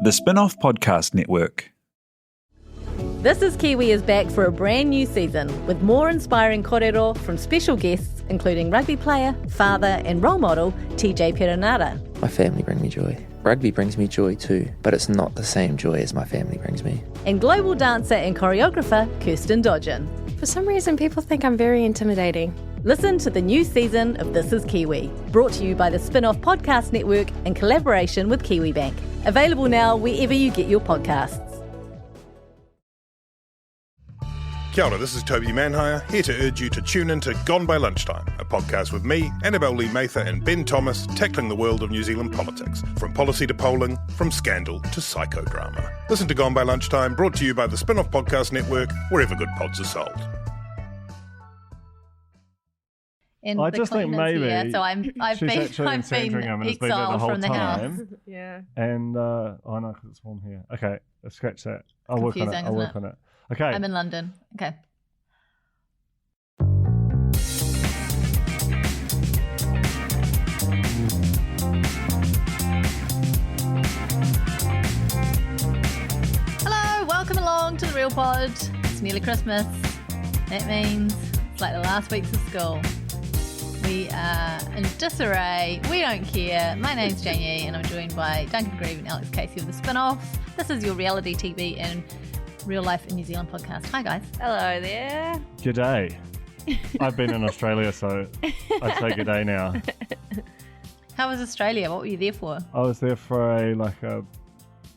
The Spin-Off Podcast Network. This is Kiwi is back for a brand new season with more inspiring kōrero from special guests including rugby player, father and role model TJ Perenara. My family bring me joy. Rugby brings me joy too, but it's not the same joy as my family brings me. And global dancer and choreographer Kirsten Dodgen. For some reason, people think I'm very intimidating. Listen to the new season of This is Kiwi, brought to you by the Spin-Off Podcast Network in collaboration with Kiwi Bank. Available now wherever you get your podcasts. Kia ora, this is Toby Manhire, here to urge you to tune in to Gone by Lunchtime, a podcast with me, Annabelle Lee Mather and Ben Thomas, tackling the world of New Zealand politics, from policy to polling, from scandal to psychodrama. Listen to Gone by Lunchtime, brought to you by the Spin-Off Podcast Network, wherever good pods are sold. And I just think maybe here, so I've she's been actually in Sandringham and has been there the exiled whole from the time. house. Yeah. And oh no, because it's warm here. Okay, let's scratch that. I'll work on it. Confusing, I'll isn't work it? on it. Okay. I'm in London. Okay. Hello, welcome along to the Real Pod. It's nearly Christmas. That means it's like the last weeks of school. We are in disarray. We don't care. My name's Janie and I'm joined by Duncan Grieve and Alex Casey of The Spin-Off. This is your reality TV and real life in New Zealand podcast. Hi guys. Hello there. G'day. I've been in Australia, so I say g'day now. How was Australia? What were you there for? I was there for a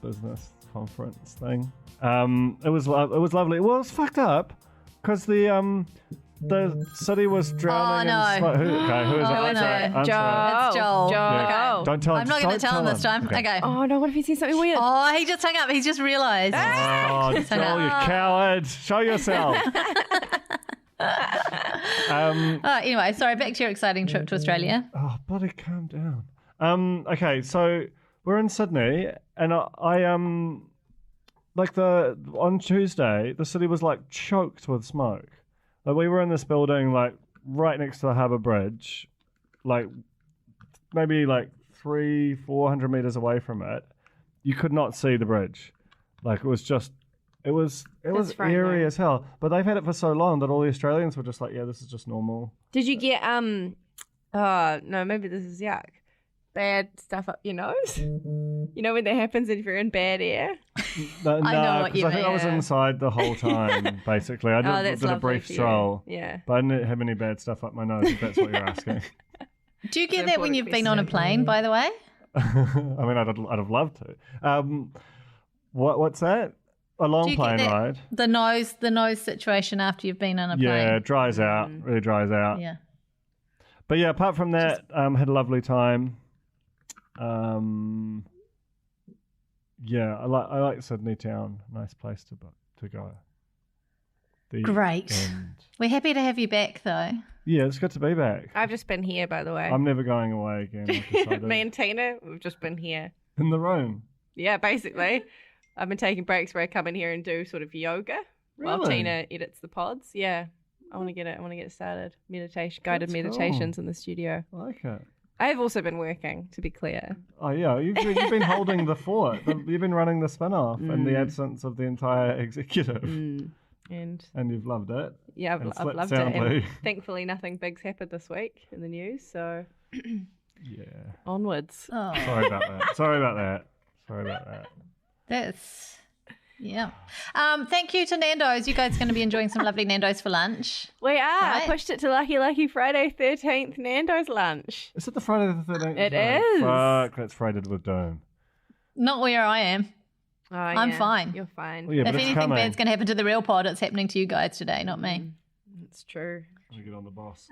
business conference thing. It was lovely. Well, it was fucked up because the city was drowning. Oh, no. Who is it? Oh, Answer no. it. Answer Joel. It's Joel. Yeah. Okay. Don't tell him. I'm not going to tell him this time. Okay. Oh no! What if he sees something weird? Oh, he just hung up. He's just realised. Oh, Joel, you coward. Show yourself. Anyway, sorry, back to your exciting trip to Australia. Oh, buddy, calm down. Okay, so we're in Sydney, and I on Tuesday, the city was like choked with smoke. Like we were in this building, like right next to the Harbour Bridge, like maybe like 300-400 meters away from it. You could not see the bridge. Like it was eerie as hell. But they've had it for so long that all the Australians were just like, yeah, this is just normal. Did you get oh no, maybe this is yuck. Bad stuff up your nose? You know when that happens if you're in bad air? No, I know what you I think I was mean. inside the whole time, basically. I That's did a lovely brief for you. stroll. Yeah. But I didn't have any bad stuff up my nose, if that's what you're asking. Do you get It's that when important you've to been be on a safe. plane, by the way? I mean, I'd have loved to. What's that? A Do long you plane get that, ride. The nose situation after you've been on a plane? Yeah, it dries out. Really dries out. Yeah. But yeah, apart from that, had a lovely time. Yeah, I like Sydney town. Nice place to go. Great. end. We're happy to have you back, though. Yeah, it's good to be back. I've just been here, by the way. I'm never going away again. I've decided. Me and Tina, we've just been here. In the room. Yeah, basically. I've been taking breaks where I come in here and do sort of yoga while Really? Tina edits the pods. Yeah. I want to get it started. Guided That's meditations cool. in the studio. I like it. I've also been working, to be clear. Oh yeah, you've been holding the fort. You've been running the spin-off in the absence of the entire executive, And you've loved it. yeah, And I've slept loved it. soundly. And thankfully, nothing big's happened this week in the news. So Yeah. onwards. Oh, Sorry about that. that's... Yeah. Thank you to Nando's. You guys are going to be enjoying some lovely Nando's for lunch. We are. Right. I pushed it to Lucky Friday 13th Nando's lunch. Is it the Friday the 13th? It No. is. Fuck, that's Friday with Doom. Not where I am. Oh, I'm yeah. fine. You're fine. Well, yeah, If but it's anything coming. bad's going to happen to the real pod, it's happening to you guys today, not me. It's true. We get on the boss.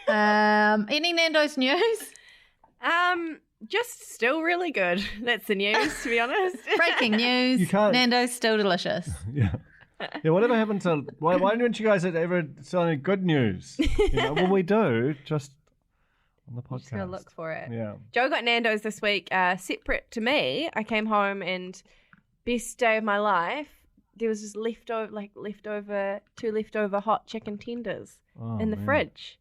Any Nando's news? Just still really good. That's the news, to be honest. Breaking news. You can't- Nando's still delicious. Yeah. Yeah, whatever happened to... Why didn't you guys ever sell any good news? Well, we do, just on the podcast. Just gonna look for it. Yeah. Joe got Nando's this week. Separate to me, I came home and best day of my life. There was just two leftover hot chicken tenders Oh, in the man. fridge,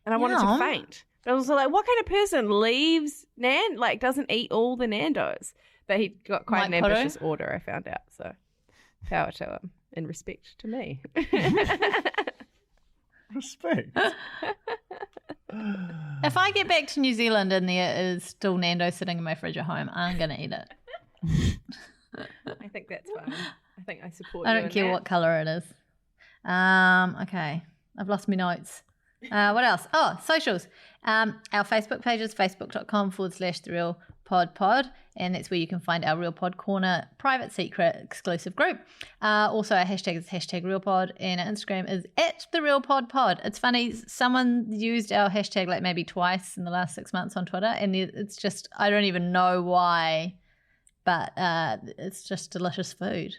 and I wanted to faint. But I was like, what kind of person leaves doesn't eat all the Nando's? But he got quite an Like Puru? ambitious order, I found out. So power to him and respect to me. Respect. If I get back to New Zealand and there is still Nando's sitting in my fridge at home, I'm going to eat it. I think that's fine. I think I support I you don't in care that. what colour it is. Okay. I've lost my notes. What else? Oh, socials. Our Facebook page is facebook.com/therealpodpod, and that's where you can find our Real Pod Corner private, secret, exclusive group. Also, our hashtag is #RealPod, and our Instagram is @TheRealPodPod. It's funny, someone used our hashtag like maybe twice in the last 6 months on Twitter, and it's just, I don't even know why, but it's just delicious food.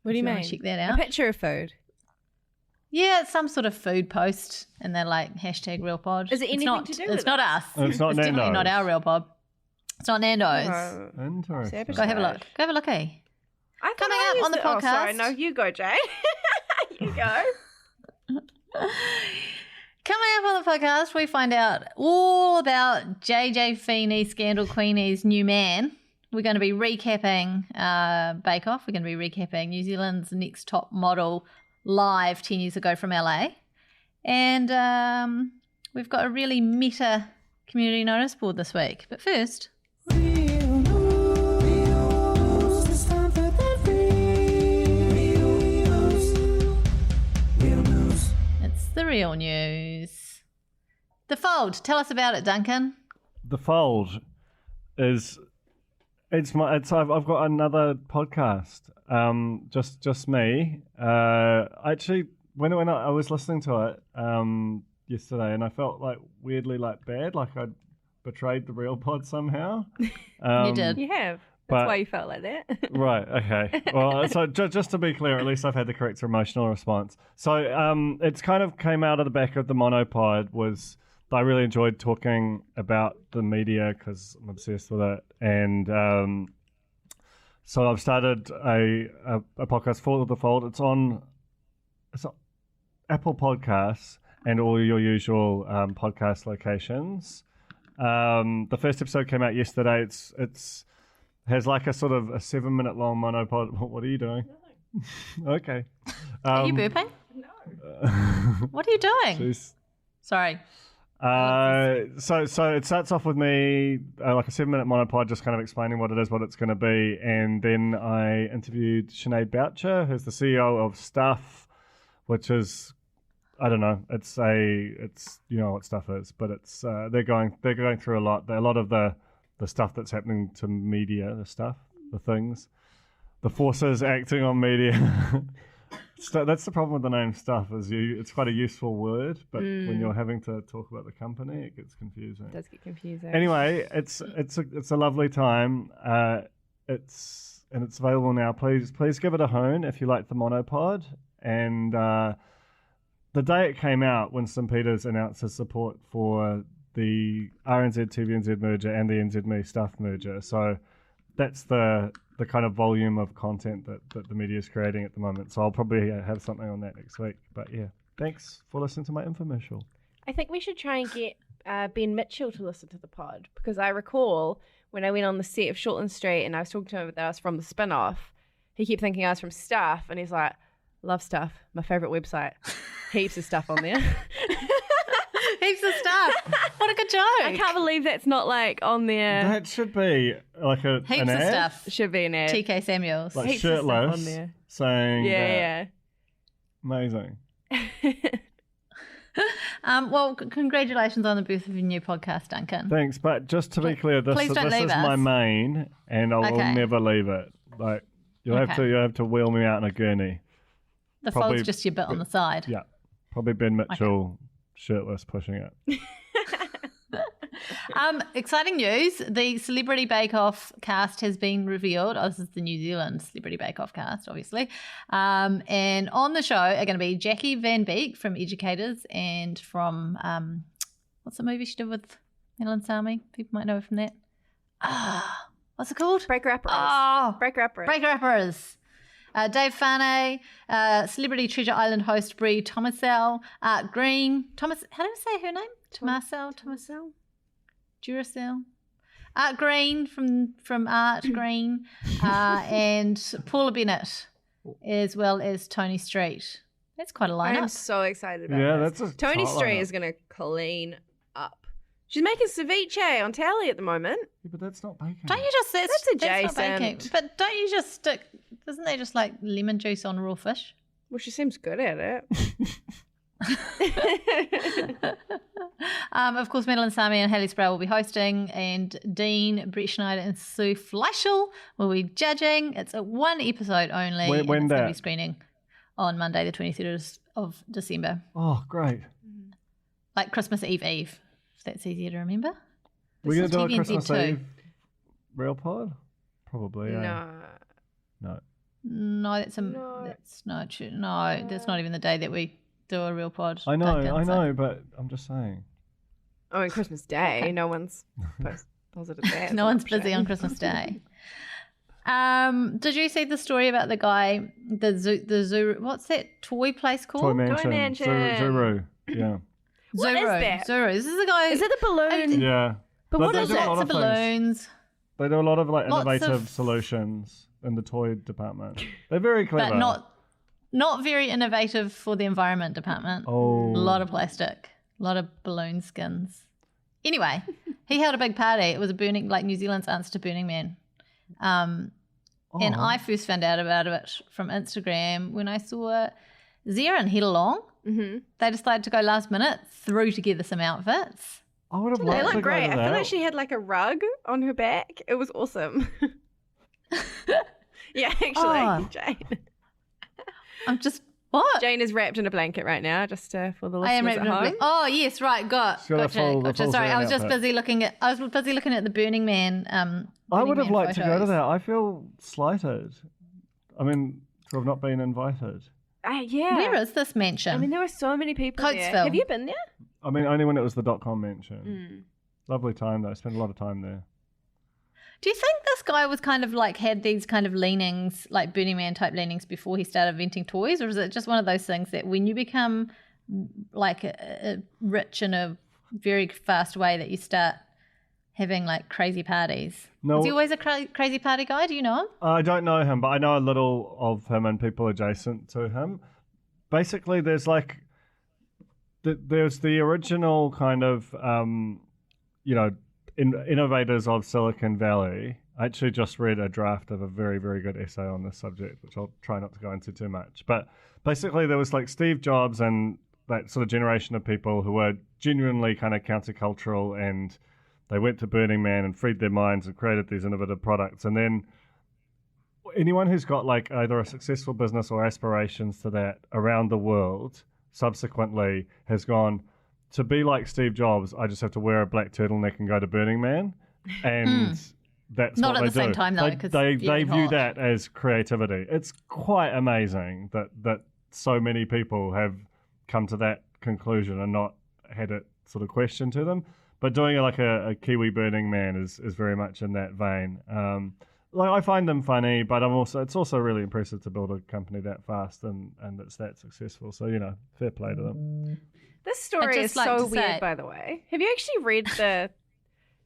What do you If you mean? wanna check that A out. picture of food. Yeah, it's some sort of food post, and they're like #RealPod. Is it It's anything not- to do It's with not it? us. It's not definitely Nando's. not our Real Pod. It's not Nando's. Oh, Interesting. sabotage. Go have a look. Go have a look, eh? I thought Coming I up used on the it- Oh, sorry. podcast. No, you go, Jane. You go. Coming up on the podcast, we find out all about JJ Feeney, Scandal Queenie's new man. We're going to be recapping Bake Off. We're going to be recapping New Zealand's Next Top Model live 10 years ago from LA. And we've got a really meta community notice board this week. But first, it's the real news. The Fold. Tell us about it, Duncan. The Fold is I've got another podcast. Just me. Actually, when I was listening to it yesterday, and I felt like weirdly like bad, like I'd betrayed the Real Pod somehow. You did. You have. But- That's why you felt like that. Right. Okay. Well, so just to be clear, at least I've had the correct emotional response. So it's kind of came out of the back of the monopod. Was I really enjoyed talking about the media because I'm obsessed with it, and so I've started a podcast for The Fold. It's on Apple Podcasts and all your usual podcast locations. The first episode came out yesterday. It's has like a sort of a 7-minute long monopod. What are you doing? No. Okay. Are you burping? No. What are you doing? Jeez. Sorry. So it starts off with me like a 7-minute monopod, just kind of explaining what it is, what it's going to be, and then I interviewed Sinead Boucher, who's the CEO of Stuff, which is, I don't know, it's you know what Stuff is, but it's they're going through a lot. A lot of the stuff that's happening to media, the things, the forces acting on media. So that's the problem with the name Stuff, is it's quite a useful word, but when you're having to talk about the company, it gets confusing. It does get confusing. Anyway, it's a lovely time. It's available now. Please give it a hone if you like the monopod. And the day it came out, Winston Peters announced his support for the RNZ TVNZ merger and the NZME Stuff merger. So that's the kind of volume of content that the media is creating at the moment. So I'll probably have something on that next week. But yeah, thanks for listening to my infomercial. I think we should try and get Ben Mitchell to listen to the pod, because I recall when I went on the set of Shortland Street and I was talking to him that I was from the spin-off, he kept thinking I was from Stuff, and he's like, love Stuff, my favourite website. Heaps of stuff on there. Heaps of stuff. What a good joke. I can't believe that's not like on there. That should be like an Heaps ad, of stuff. Should be an ad. TK Samuels. like Heaps of stuff on shirtless, there. saying that. Yeah, Amazing. Well, congratulations on the birth of your new podcast, Duncan. Thanks, but just to be clear, this Please don't is leave my us. main, and I will Okay. never leave it. Like you'll have to wheel me out in a gurney. The probably- fold's just your bit on the side. Yeah, probably Ben Mitchell shirtless pushing it. Exciting news. The Celebrity Bake Off cast has been revealed. Oh, this is the New Zealand Celebrity Bake Off cast, obviously. And on the show are going to be Jackie Van Beek from Educators and from, what's the movie she did with Helen Sami? People might know her from that. What's it called? Breaker Uppers. Oh, Breaker Uppers. Breaker Uppers. Dave Farnay, Celebrity Treasure Island host Brie Thomasell, Green, Thomas, how do I say her name? Thomasell, Duracell. Art Green from Art Green, and Paula Bennett, as well as Tony Street. That's quite a lineup. I'm so excited about this. That's a Tony tight Street lineup. is going to clean up. She's making ceviche on telly at the moment. Yeah, but that's not bacon. Don't you just That's not baking. adjacent. But don't you just stick? Doesn't they just like lemon juice on raw fish? Well, she seems good at it. Of course, Madeline Sami and Haley Sproul will be hosting, and Dean, Brett Schneider, and Sue Fleischel will be judging. It's a one episode only. When and it's going to that? be screening on Monday, the 23rd of December, Oh, great. like Christmas Eve. If that's easier to remember. We're This going to do a is TVNZ Christmas too. Eve real pod? Probably, yeah. No. No. That's not true. No, that's not even the day that we do a real pod. I know, Duncan, so- but I'm just saying. Oh, on Christmas Day, no one's positive that. No one's busy on Christmas Day. Did you see the story about the guy, the zoo? What's that toy place called? Toy Mansion. Mansion. Zuru. Yeah. What is that? Zuru. This is the guy. Is it the balloon? Yeah. But what they is do a it? lot Lots of of things. balloons, They do a lot of like Lots innovative of- solutions in the toy department. They're very clever. but not very innovative for the environment department. Oh. A lot of plastic, a lot of balloon skins. Anyway, he held a big party. It was a New Zealand's answer to Burning Man. And Oh. I first found out about it from Instagram when I saw Zara and Head Along. Mm-hmm. They decided to go last minute, threw together some outfits. I would have They liked to look go great. to I that. feel like she had like a rug on her back. It was awesome. Yeah, actually, Oh. Jane. I'm just, what? Jane is wrapped in a blanket right now, just for the I am listeners at wrapped in a home. Oh yes, right. She's got a Gotcha. full Sorry, I was Zara just outfit. busy looking at. I was busy looking at the Burning Man. I would Burning have Man liked to go to photos. that. I feel slighted. I mean, to have not been invited. Yeah. Where is this mansion? I mean, there were so many people there. Coatesville. Have you been there? I mean, only when it was the .com mention. Mm. Lovely time though. I spent a lot of time there. Do you think this guy was kind of like had these kind of leanings, like Burning Man type leanings, before he started inventing toys, or is it just one of those things that when you become like a rich in a very fast way that you start having like crazy parties? No. Was he always a crazy party guy? Do you know him? I don't know him, but I know a little of him and people adjacent to him. Basically, there's like, there's the original kind of, innovators of Silicon Valley. I actually just read a draft of a very, very good essay on this subject, which I'll try not to go into too much. But basically, there was like Steve Jobs and that sort of generation of people who were genuinely kind of countercultural, and they went to Burning Man and freed their minds and created these innovative products. And then anyone who's got like either a successful business or aspirations to that around the world subsequently has gone, to be like Steve Jobs, I just have to wear a black turtleneck and go to Burning Man. And that's Not what at they the same do. time, though, 'cause They very view hot. that as creativity. It's quite amazing that so many people have come to that conclusion and not had it sort of questioned to them. But doing it like a Kiwi Burning Man is very much in that vein. Like I find them funny, but it's also really impressive to build a company that fast and it's that successful. So, fair play to them. This story I'd is just like so to weird, say- by the way. Have you actually read the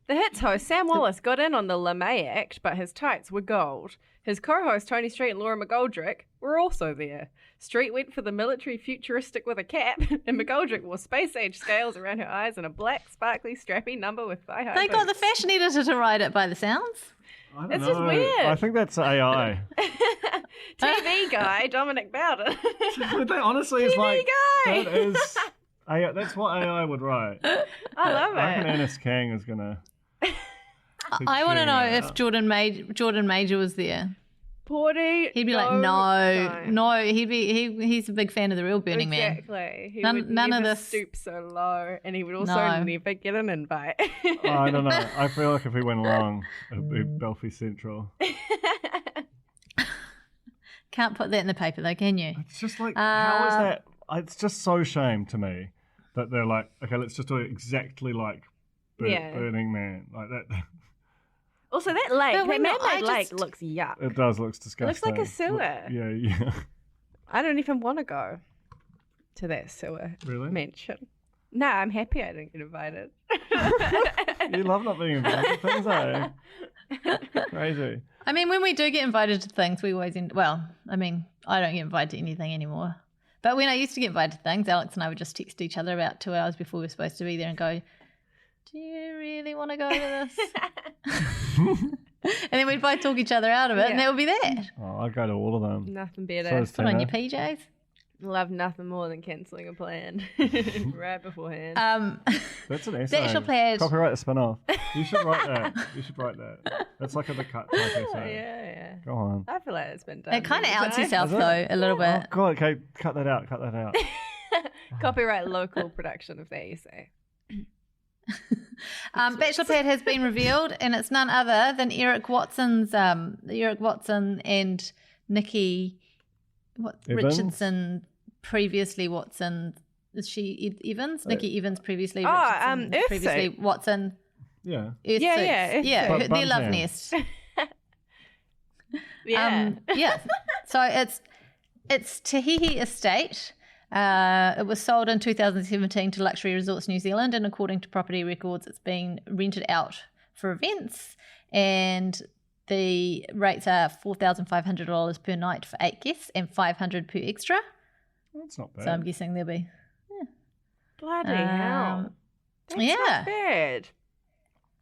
Hits host Sam Wallace got in on the LeMay Act, but his tights were gold. His co-host Tony Street and Laura McGoldrick were also there. Street went for the military futuristic with a cap, and McGoldrick wore space-age scales around her eyes and a black, sparkly, strappy number with thigh-high They got the boots. fashion editor to write it by the sounds. I don't It's just know. weird. I think that's AI. TV guy Dominic Bowden. That honestly is TV like guy. that is AI, that's what AI would write. I love I reckon it. Ernest Kang is gonna. I want to know figuring it if out. Jordan Major was there. Porty. He'd be like, no. He's a big fan of the real Burning Man. Exactly. He None- would none of never this- stoop so low, and he would also No. never get an invite. I don't know. I feel like if we went along, it'd be Belfie Central. Can't put that in the paper though, can you? It's just like, how is that? It's just so shame to me that they're like, okay, let's just do it exactly like Yeah. Burning Man, like that. Also, that lake, But that when I man-made lake just- looks yuck. It does looks It disgusting. looks like a sewer. Yeah. I don't even want to go to that sewer Really? mansion. No, I'm happy I didn't get invited. You love not being invited to things, eh? Crazy. I mean, when we do get invited to things, we always well, I mean, I don't get invited to anything anymore. But when I used to get invited to things, Alex and I would just text each other about 2 hours before we were supposed to be there and go, do you really want to go to this? And then we'd both talk each other out of it, and that would be that. Oh, I go to all of them. Nothing better. So is Put on your Tina. PJs. Love nothing more than cancelling a plan right beforehand. That's an essay. Bachelor pad. Copyright the spin-off. You should write that. You should write that. That's like a big cut type essay. yeah. Go on. I feel like it's been done. It kind of many outs times. yourself, Is it? though, a little Oh, bit. God, okay, cut that out. Cut that out. Copyright local production of that essay. Bachelor pad has been revealed, and it's none other than Eric Watson and Nikki Evans? Richardson, previously Watson. Is she Evans? Nikki Evans, previously Oh, Richardson, Earth previously Suit. Watson. Yeah. Earth Yeah, Suits. yeah, Earth yeah. Suit. Their love Bum nest. Yeah. Yeah. So it's Tahihi Estate. It was sold in 2017 to Luxury Resorts New Zealand, and according to property records, it's being rented out for events, and the rates are $4,500 per night for 8 guests and $500 per extra. That's not bad. So I'm guessing there'll be. Bloody hell. That's yeah. not bad.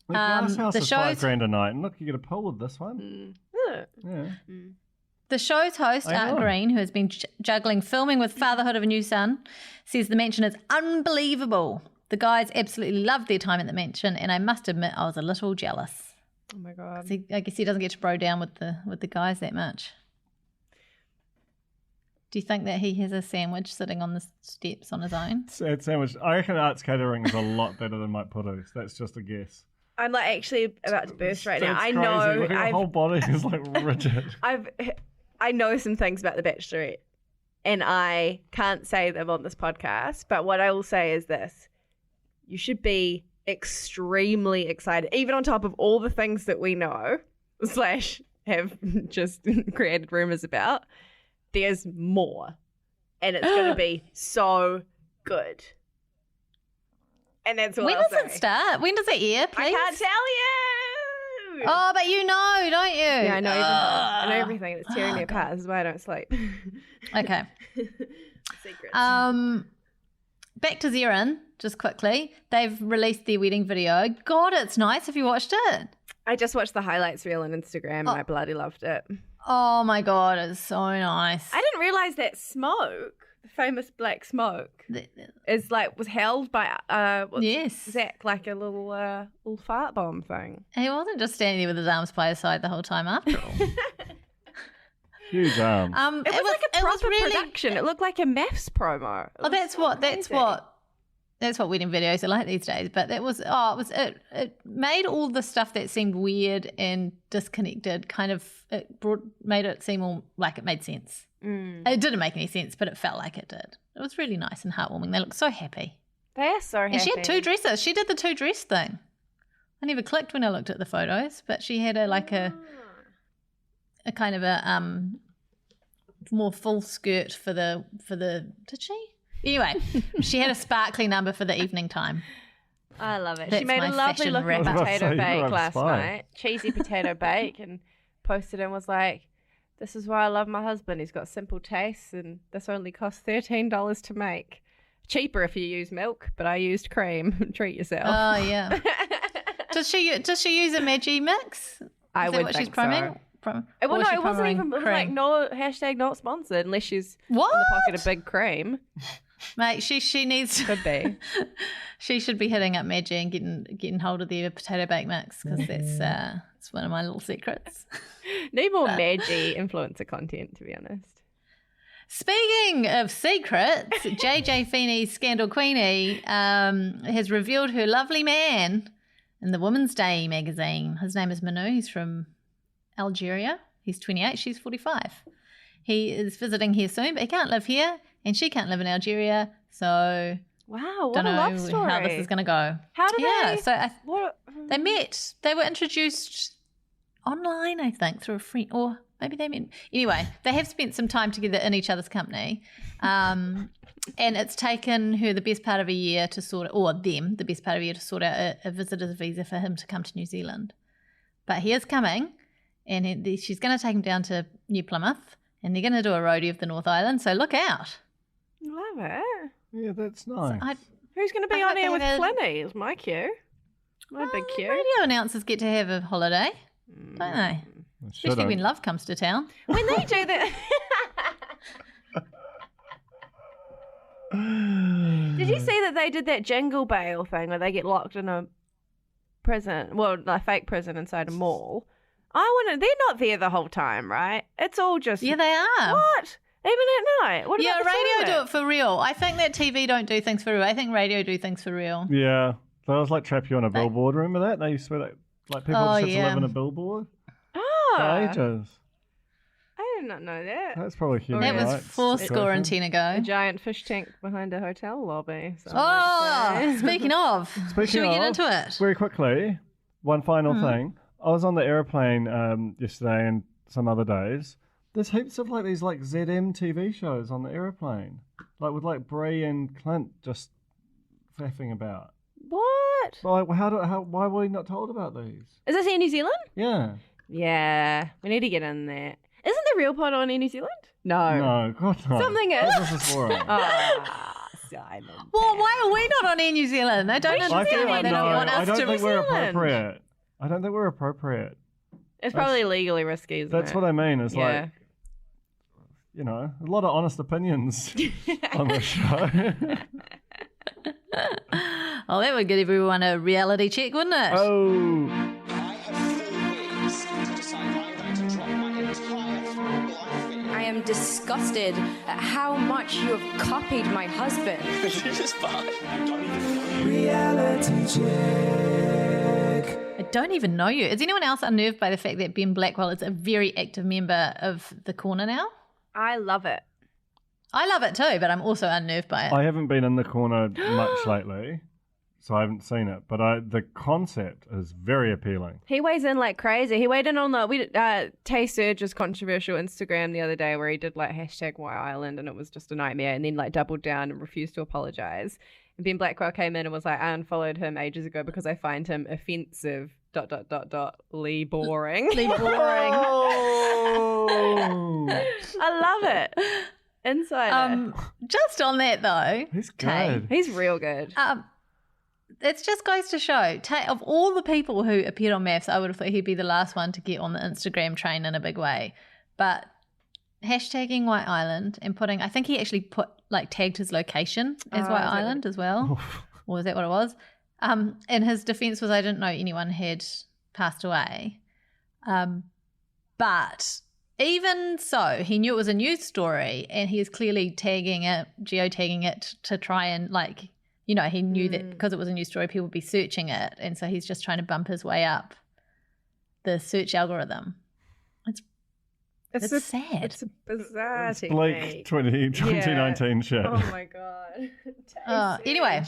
The glass house the is show's- $5,000 a night, and look, you get a pool with this one. Yeah. The show's host, I Art know. Green, who has been juggling filming with fatherhood of a new son, says the mansion is unbelievable. The guys absolutely loved their time at the mansion, and I must admit I was a little jealous. Oh my God. I guess he doesn't get to bro down with the guys that much. Do you think that he has a sandwich sitting on the steps on his own? Sad sandwich. I reckon Art's catering is a lot better than Mike Puru's. That's just a guess. I'm like actually about to burst right now. That's I crazy. know. Look at your whole body is like rigid. I know some things about The Bachelorette, and I can't say them on this podcast, but what I will say is this. You should be extremely excited, even on top of all the things that we know, / have just created rumors about. There's more, and it's going to be so good. And that's what When I'll does it say. start? When does it air, please? I can't tell you. Oh, but you know, don't you? Yeah, I know everything. I know everything. It's tearing me apart. This is why I don't sleep. Okay. Secrets. Back to Zerin, just quickly. They've released their wedding video. God, it's nice. Have you watched it? I just watched the highlights reel on Instagram and I bloody loved it. Oh my God, it's so nice. I didn't realize that smoke, the famous black smoke, was held by Yes. Zach, like a little fart bomb thing. He wasn't just standing there with his arms by his side the whole time after all. Huge arms. It was like a it was proper really- production. It looked like a maths promo. It Oh, was that's so what amazing. wedding videos are like these days. But it made all the stuff that seemed weird and disconnected made it seem all like it made sense. It didn't make any sense, but it felt like it did. It was really nice and heartwarming. They looked so happy. They are so happy. And she had 2 dresses. She did the 2 dress thing. I never clicked when I looked at the photos, but she had a kind of a more full skirt for the did she? Anyway, she had a sparkly number for the evening time. I love it. That's She made my a lovely fashion looking wrap. I was about to potato say, you bake were last inspired. night. Cheesy potato bake, and posted and was like, "This is why I love my husband. He's got simple tastes, and this only costs $13 to make. Cheaper if you use milk, but I used cream. Treat yourself." Oh yeah. Does she use a Maggi mix? I Is that would what think she's promoting? Well, Or no, is she it wasn't promoting even. It was cream? like no hashtag not sponsored unless she's What? in the pocket of big cream. Mate, she needs Could be. she should be hitting up Maggi and getting hold of their potato bake mix because that's it's one of my little secrets. Need more Maggi influencer content, to be honest. Speaking of secrets, JJ Feeney's Scandal Queenie has revealed her lovely man in the Women's Day magazine. His name is Manu. He's from Algeria. He's 28. She's 45. He is visiting here soon, but he can't live here, and she can't live in Algeria. So Wow, what don't a know love story. how this is going to go. How do yeah, they? so What? they met. They were introduced online, I think, through a friend, or maybe they meant... Anyway, they have spent some time together in each other's company. And it's taken her the best part of a year to sort out, or them, the best part of a year to sort out a visitor's visa for him to come to New Zealand. But he is coming, and she's going to take him down to New Plymouth, and they're going to do a roadie of the North Island, so look out. Love it. Yeah, that's nice. Who's going to be I on hope air with they have Flinny? Is my cue. My big cue. Radio announcers get to have a holiday, don't they? Especially when love comes to town. When they do that... Did you see that they did that Jingle Bale thing where they get locked in a prison, well, a fake prison inside a mall? They're not there the whole time, right? It's all just... Yeah, they are. What? Even at night? What Yeah, about the radio toilet? do it for real. I think that TV don't do things for real. I think radio do things for real. Yeah. They was like trap you on a billboard. Remember that? They used to like people just have to live in a billboard Oh, for I ages. did not know that. That's probably human That was rights 40 and situation. 10 A ago. giant fish tank behind a hotel lobby. Oh, speaking of, should we get into it? Very quickly, one final thing. I was on the aeroplane yesterday and some other days. There's heaps of like these like ZM TV shows on the aeroplane, like with like Brie and Clint just faffing about. What? Like, why were we not told about these? Is this Air New Zealand? Yeah. Yeah, we need to get in there. Isn't the real pod on Air New Zealand? No. No, God no. Something is. What's this for? Simon. Well, why are we not on Air New Zealand? I don't We should understand be why on they Air don't New want I us don't to. think we're Zealand. appropriate. I don't think we're appropriate. It's probably legally risky, isn't That's it? what I mean. It's Yeah. like, you know, a lot of honest opinions on the show. Oh, that would give everyone a reality check, wouldn't it? Oh, I have 4 weeks to decide I'm going to drop my entire full-blown fee. I am disgusted at how much you have copied my husband. This is fine. I don't even know you. Is anyone else unnerved by the fact that Ben Blackwell is a very active member of the corner now? I love it. I love it too, but I'm also unnerved by it. I haven't been in the corner much lately, so I haven't seen it. But the concept is very appealing. He weighs in like crazy. He weighed in on Tay Surge's controversial Instagram the other day where he did like hashtag White Island and it was just a nightmare, and then like doubled down and refused to apologize. And Ben Blackwell came in and was like, I unfollowed him ages ago because I find him offensive. ... Lee boring. Really boring. Oh, I love it. Insider. Just on that though, he's Tay, good. He's real good. it just goes to show, of all the people who appeared on Maths, I would have thought he'd be the last one to get on the Instagram train in a big way. But hashtagging White Island and putting, I think he actually tagged his location as White Island as well. Or was that what it was? And his defense was, I didn't know anyone had passed away. But even so, he knew it was a news story and he is clearly geotagging it to try and he knew that because it was a news story, people would be searching it. And so he's just trying to bump his way up the search algorithm. It's sad. It's a bizarre It's Blake 2019 shit. Oh my god. Anyway,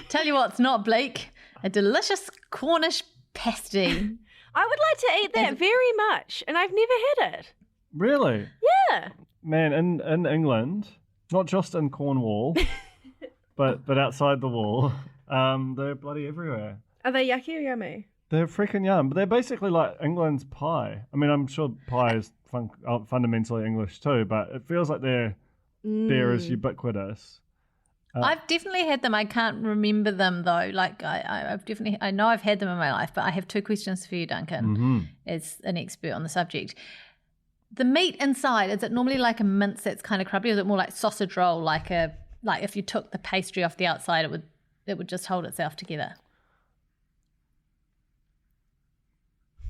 tell you what's not bleak, a delicious Cornish pasty. I would like to eat that very much, and I've never had it. Really? Yeah. Man, in England, not just in Cornwall, but outside the wall, they're bloody everywhere. Are they yucky or yummy? They're freaking yum. But they're basically like England's pie. I mean, I'm sure pie is fundamentally English too, but it feels like they're as ubiquitous. I've definitely had them. I can't remember them though. I know I've had them in my life, but I have 2 questions for you, Duncan, as an expert on the subject. The meat inside, is it normally like a mince that's kind of crumbly, or is it more like sausage roll, like if you took the pastry off the outside, it would just hold itself together?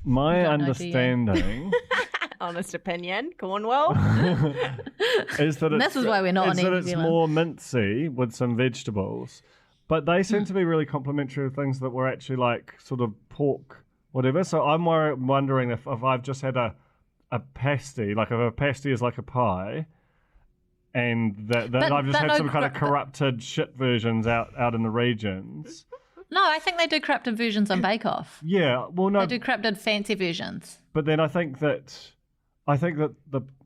My don't know, do you? understanding Honest opinion, Cornwall. is that This is why we're not on New it's Zealand. more mincy with some vegetables, but they seem to be really complementary to things that were actually like sort of pork, whatever. So I'm wondering if I've just had a pasty, like if a pasty is like a pie, and that I've just had some kind of corrupted shit versions out in the regions. No, I think they do corrupted versions on Bake Off. Yeah, well, no, They do corrupted fancy versions. but then I think that I think that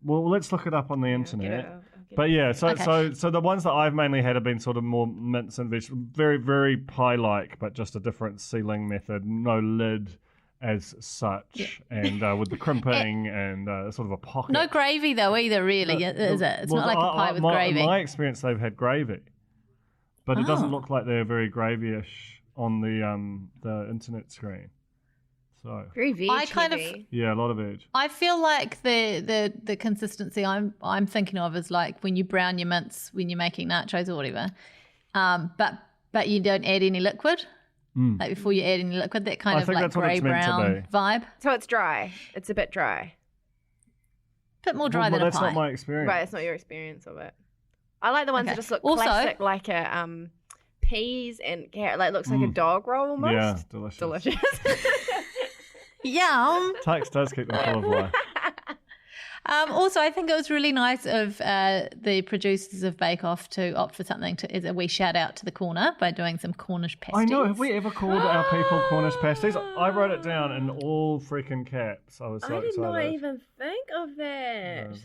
let's look it up on the internet. But yeah, so the ones that I've mainly had have been sort of more mince and vegetables, very, very pie-like, but just a different sealing method, no lid as such, and with the crimping and sort of a pocket. No gravy though either, really, is it? It's not like a pie with gravy. In my experience, they've had gravy, but it doesn't look like they're very gravy-ish on the internet screen. So Very veg. a lot of veg. I feel like the consistency I'm thinking of is like when you brown your mince when you're making nachos or whatever, but you don't add any liquid. Like before you add any liquid, that kind of like grey brown vibe. So it's dry. It's a bit dry. Bit more dry than a pie. That's not my experience. Right, it's not your experience of it. I like the ones that just look classic, like a peas and carrot. Like looks like a dog roll almost. Yeah, delicious. Yum. Tax does keep them full of life. Also, I think it was really nice of the producers of Bake Off to opt for something as a wee shout out to the corner by doing some Cornish pasties. I know. Have we ever called our people Cornish pasties? I wrote it down in all freaking caps. I was so excited. I did not even think of that.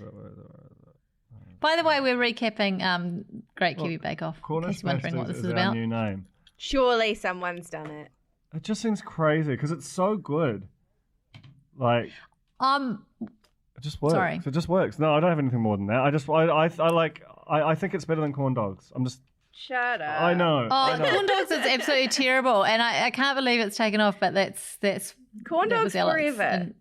By the way, we're recapping Great Kiwi Bake Off. Cornish in case you're wondering what this is about. Our new name. Surely someone's done it. It just seems crazy because it's so good. Like, it just works. Sorry. It just works. No, I don't have anything more than that. I think it's better than corn dogs. I'm just. Shut up. I know. Corn dogs is absolutely terrible, and I can't believe it's taken off. But that's corn dogs forever. And,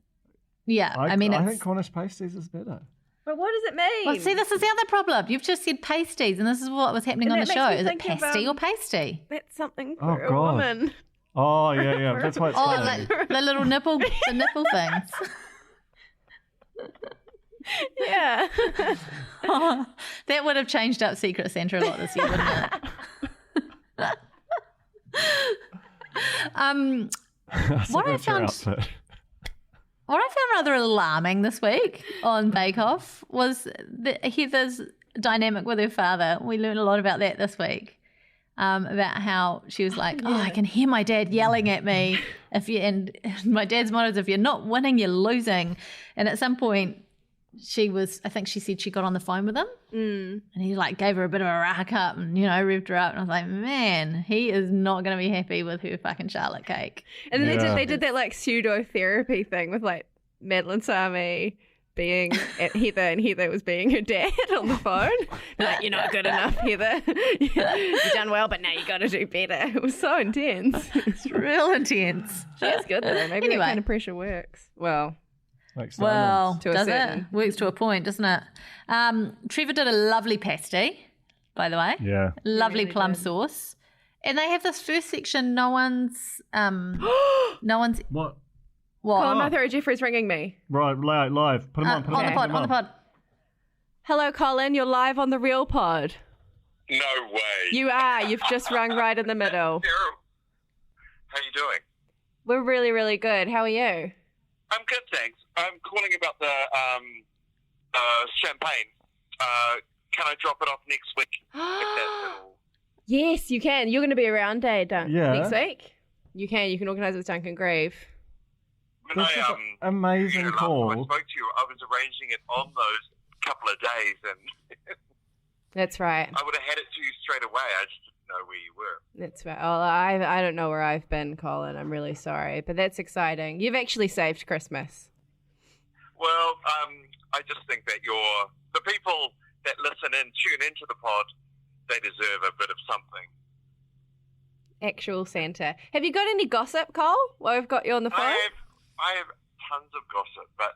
yeah, I think Cornish pasties is better. But what does it mean? Well, see, this is the other problem. You've just said pasties, and this is what was happening on the show. Is it pasty or pasty? That's something for a woman. Oh yeah. That's why it's funny. The little nipple things. Yeah. That would have changed up Secret Santa a lot this year, wouldn't it? What I found rather alarming this week on Bake Off was Heather's dynamic with her father. We learned a lot about that this week. About how she was like, I can hear my dad yelling at me. And my dad's motto is, if you're not winning, you're losing. And at some point, I think she said she got on the phone with him, and he like gave her a bit of a rack up and revved her up. And I was like, man, he is not going to be happy with her fucking Charlotte cake. And then they did that like pseudo therapy thing with like Madeline Sami being at Heather, and Heather was being her dad on the phone. Like, you're not good enough, Heather. You've done well, but now you got to do better. It was so intense. It's real intense. That's good though. Maybe that kind of pressure works. Well, does it? Works to a point, doesn't it? Trevor did a lovely pasty, by the way. Yeah. Lovely really plum sauce. And they have this first section, no one's What? Colin Mathura-Jeffree's ringing me. Right, live. Put him on. On the pod. Hello, Colin. You're live on the Real Pod. No way. You are. You've just rung right in the middle. How you doing? We're really, really good. How are you? I'm good, thanks. I'm calling about the champagne. Can I drop it off next week? If that's at all? Yes, you can. You're going to be around, Dunk, yeah. next week? You can organise with Duncan Grieve. When this is an amazing call. Last time I spoke to you, I was arranging it on those couple of days, and that's right. I would have had it to you straight away. I just didn't know where you were. That's right. Oh, I don't know where I've been, Colin. I'm really sorry, but that's exciting. You've actually saved Christmas. Well, I just think that the people that listen in, tune into the pod, they deserve a bit of something. Actual Santa. Have you got any gossip, Cole, while we've got you on the phone? I have tons of gossip, but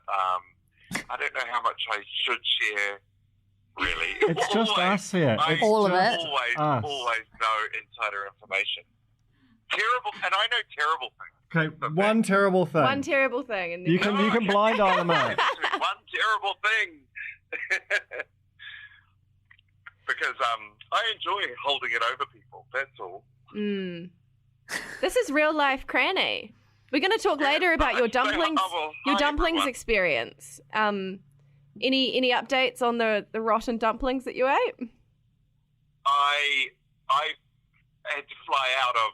I don't know how much I should share, really. It's just us here. All of it. Always know insider information. Terrible, and I know terrible things. Okay, one terrible thing. One terrible thing. And you can blind eye them out. One terrible thing. Because I enjoy holding it over people, that's all. This is real life Cranny. We're going to talk later about your dumplings experience. Any updates on the rotten dumplings that you ate? I had to fly out of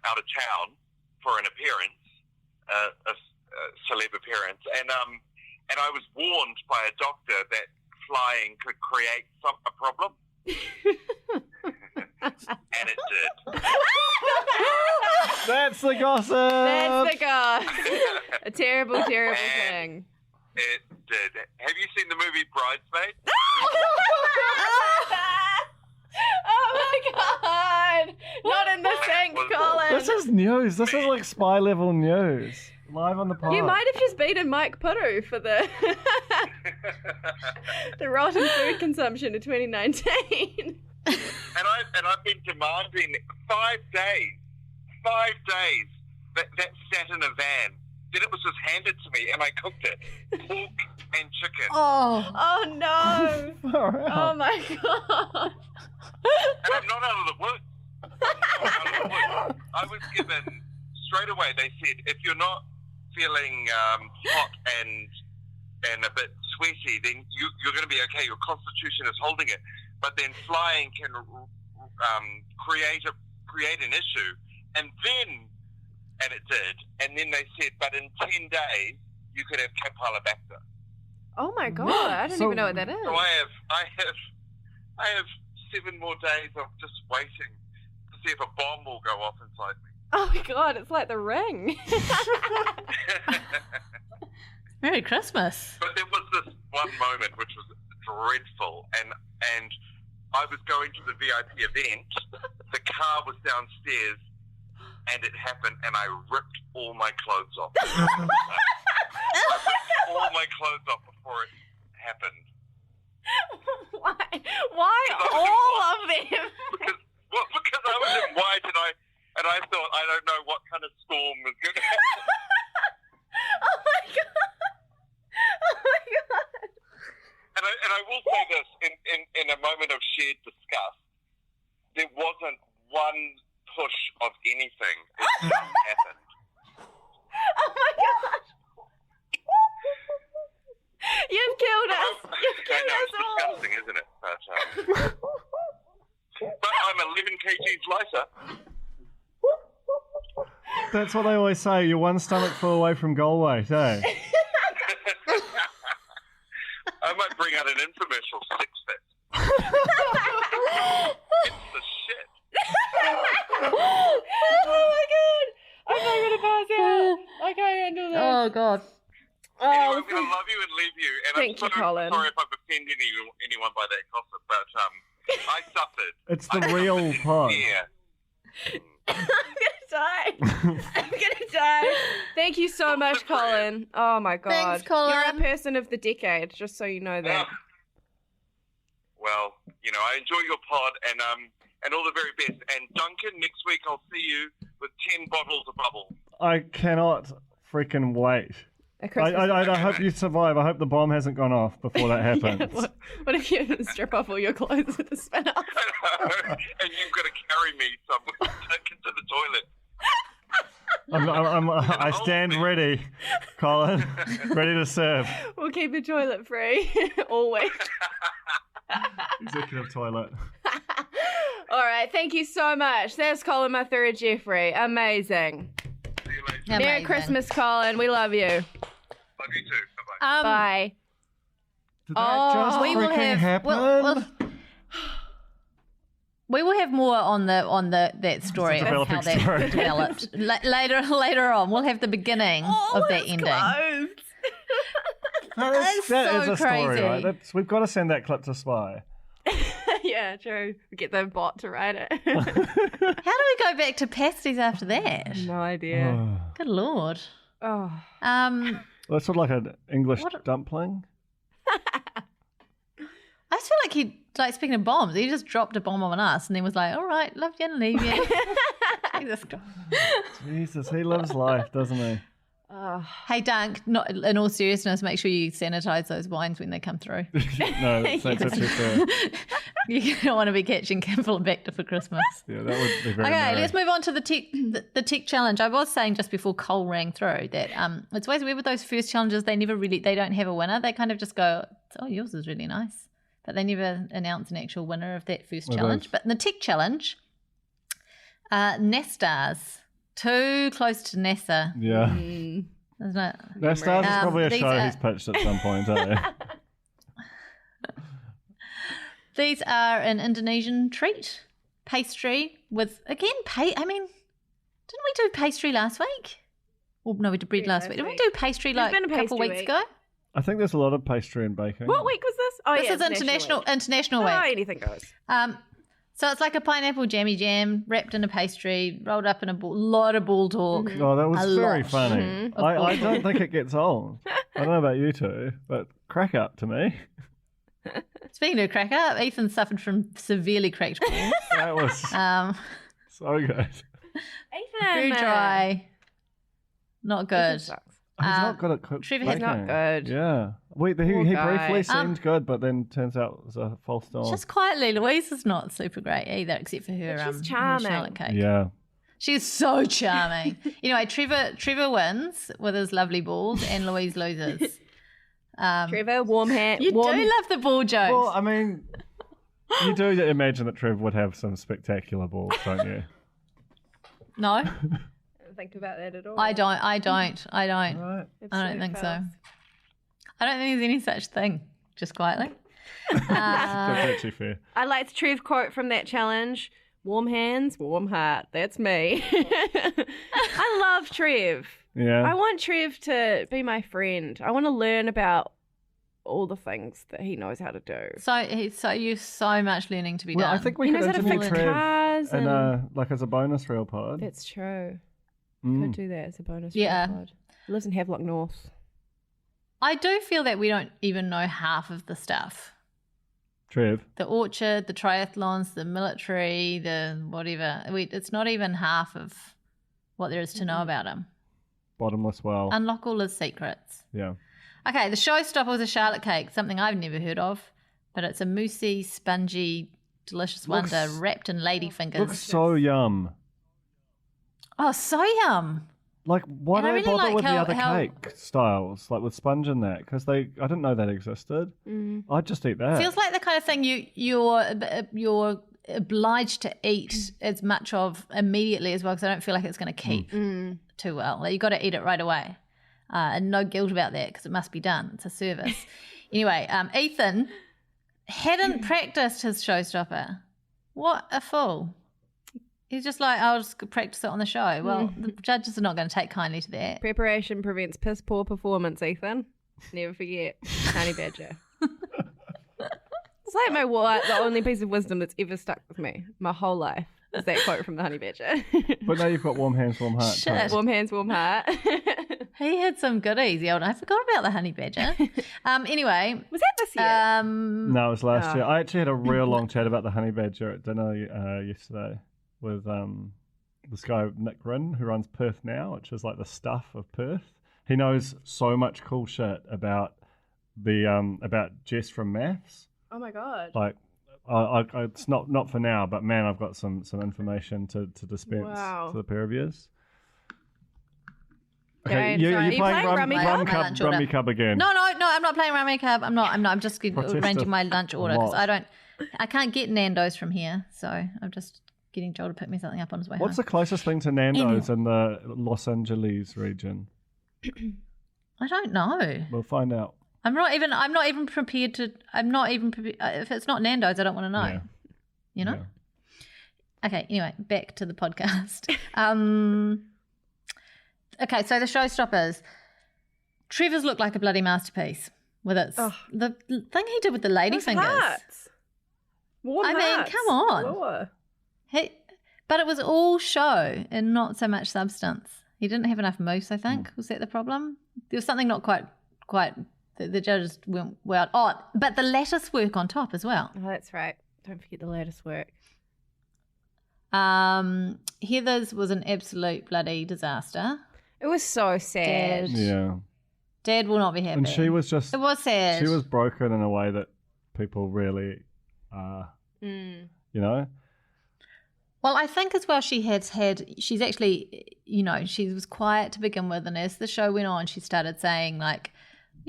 town for an appearance, a celeb appearance, and And I was warned by a doctor that flying could create a problem. And it did. That's the gossip. That's the gossip. A terrible, terrible thing. It did. Have you seen the movie Bridesmaid? Oh my god! Not in the sink, Colin. This is news. This is like spy level news. Live on the pod. You might have just beaten Mike Puru for the the rotten food consumption of 2019. And I've been demanding 5 days that sat in a van. Then it was just handed to me, and I cooked it. Pork and chicken. Oh no! Oh my god! And I'm not out of the woods. I was given straight away. They said if you're not feeling hot and a bit sweaty, then you're going to be okay. Your constitution is holding it. But then flying can create an issue, and it did. And then they said, but in 10 days you could have Campylobacter. Oh my god! I don't even know what that is. So I have 7 more days of just waiting to see if a bomb will go off inside me. Oh my god! It's like The Ring. Merry Christmas. But there was this one moment which was dreadful, and I was going to the VIP event. The car was downstairs, and it happened, and I ripped all my clothes off. I ripped all my clothes off before it happened. Why all of them? Because I was in white, and I thought, I don't know what kind of storm was going to happen. Oh my god! Oh my god! And I will say this, in a moment of shared disgust, there wasn't one push of anything. It just happened. Oh my god! You've killed us! You've killed us it's all! disgusting, isn't it? But I'm 11 kgs lighter. That's what they always say. You're one stomachful away from goal weight, eh? I might bring out an infomercial 6 fit. It's the shit. Oh my god! I'm not gonna pass out. I can't handle this. Oh god. Anyway, I'm going to love you and leave you. And Thank you, Colin. Sorry if I've offended anyone by that gossip, but I suffered. It's the real pod. Yeah. I'm gonna die. I'm gonna die. Thank you so much, Colin. Oh my god. Thanks, Colin. You're our person of the decade, just so you know that. Well, I enjoy your pod and all the very best. And Duncan, next week I'll see you with 10 bottles of bubbles. I cannot freaking wait. I hope you survive. I hope the bomb hasn't gone off before that happens. Yeah, what if you strip off all your clothes with a spinner? And you've got to carry me somewhere into the toilet. I stand ready, Colin. Ready to serve. We'll keep the toilet free. Always. Executive toilet. All right. Thank you so much. There's Colin Mathura-Jeffree. Amazing. See you later. Amazing. Merry Christmas, Colin. We love you. Love you too. Bye-bye. Bye. Did that just we will freaking have happen? we will have more on that story It's a of how developing story. that developed later on. We'll have the beginning of that ending. That is so a story, crazy. right? We've got to send that clip to Spy. Yeah, true. We get the bot to write it. How do we go back to pasties after that? No idea. Good lord. Oh. Well, it's sort of like an English dumpling. I just feel like speaking of bombs, he just dropped a bomb on us and then was like, all right, love you and leave you. Jesus Christ. Jesus, he lives life, doesn't he? Hey, Dunk, not, in all seriousness, make sure you sanitize those wines when they come through. No, that's actually fair. You don't want to be catching Campylobacter for Christmas. Yeah, that would be very Okay, merry. let's move on to the tech challenge. I was saying just before Cole rang through that it's always weird with those first challenges. They don't have a winner. They kind of just go, oh, yours is really nice. But they never announce an actual winner of that first challenge. But in the tech challenge, NASTARS. Too close to NASA. Yeah. Isn't it? No, Stars is probably a these show are- he's pitched at some point, eh? These are an Indonesian treat. Pastry with, again, didn't we do pastry last week? Well, no, we did bread last week. Didn't we do pastry like been a a couple pastry weeks week. ago? I think there's a lot of pastry and baking. What week was this? Oh, This yeah, is International Week. Week. Oh, anything goes. So it's like a pineapple jammy jam wrapped in a pastry, rolled up in a lot of ball talk. Oh, that was A very lot. funny. I don't think it gets old. I don't know about you two, but crack up to me. Speaking of crack up, Ethan suffered from severely cracked balls. That was so good. Ethan. Very dry. Not good. Ethan sucks. He's not good at cooking. Trevor He's not good. Yeah. He Poor guy. briefly seemed good, but then turns out it was a false dawn. Just quietly, Louise is not super great either, except for her, But she's her charming. Charlotte cake. Yeah. She's so charming. Anyway, Trevor wins with his lovely balls, and Louise loses. Trevor, warm hand. You warm, do love the ball jokes. Well, I mean, you do imagine that Trev would have some spectacular balls, don't you? No, I don't think about that at all. I don't. Right. I It's don't so think so. fast. I don't think there's any such thing. Just quietly. That's actually fair. I liked Trev quote from that challenge. Warm hands, warm heart. That's me. I love Trev. Yeah. I want Trev to be my friend. I want to learn about all the things that he knows how to do. So you're so much learning to be Well, done. I think we He could knows how to interview fix Trev cars and and... like as a bonus real pod. That's true. Mm. Could do that as a bonus. Yeah. pod. He lives in Havelock North. I do feel that we don't even know half of the stuff. Trev. The orchard, the triathlons, the military, the whatever. It's not even half of what there is to know about him. Bottomless well. Unlock all his secrets. Yeah. Okay, the showstopper was a Charlotte cake, something I've never heard of, but it's a moussey, spongy, delicious wonder wrapped in lady fingers. Looks so yum. Oh, so yum. Like, why And I don't they really bother like with the how- other how- cake styles, like with sponge in that? Because I didn't know that existed. I'd just eat that. Feels like the kind of thing you're obliged to eat as much of immediately as well, because I don't feel like it's going to keep too well. Like, you got to eat it right away, and no guilt about that because it must be done. It's a service. Anyway, Ethan hadn't practiced his showstopper. What a fool! He's just like, I'll just practice it on the show. Well, the judges are not going to take kindly to that. Preparation prevents piss poor performance, Ethan. Never forget. Honey badger. It's like the only piece of wisdom that's ever stuck with me my whole life is that quote from the honey badger. But now you've got warm hands, warm heart. Shit. too. Warm hands, warm heart. He had some goodies, the old. I forgot about the honey badger. Anyway, Was that this year? No, it was last year. I actually had a real long chat about the honey badger at dinner yesterday with this guy, Nick Rinn, who runs Perth Now, which is like the stuff of Perth. He knows so much cool shit about about Jess from Maths. Oh my god. Like, it's not for now, but man, I've got some information to dispense Wow. to the pair of yous. Okay, you're so are you playing playing Rummy Cub? My Rummy Cub again. No, I'm not playing Rummy Cub. I'm not. I'm just Protest arranging my lunch order because what? I can't get Nando's from here, so I'm just getting Joel to pick me something up on his way What's home. the closest thing to Nando's in the Los Angeles region? I don't know. We'll find out. I'm not even prepared to. If it's not Nando's, I don't want to know. Yeah. You know. Yeah. Okay. Anyway, back to the podcast. Okay, so the showstoppers. Trevor's looked like a bloody masterpiece with its the thing he did with the lady Those fingers. hearts. Warm I mean, hearts. come on. Galore. But it was all show and not so much substance. He didn't have enough mousse, I think. Was that the problem? There was something not quite. The judges went well. Oh, but the lattice work on top as well. Oh, that's right. Don't forget the lattice work. Heather's was an absolute bloody disaster. It was so sad. Yeah. Dad will not be happy. And she was just. It was sad. She was broken in a way that people really are. You know? Well, I think as well she's actually, she was quiet to begin with, and as the show went on, she started saying like,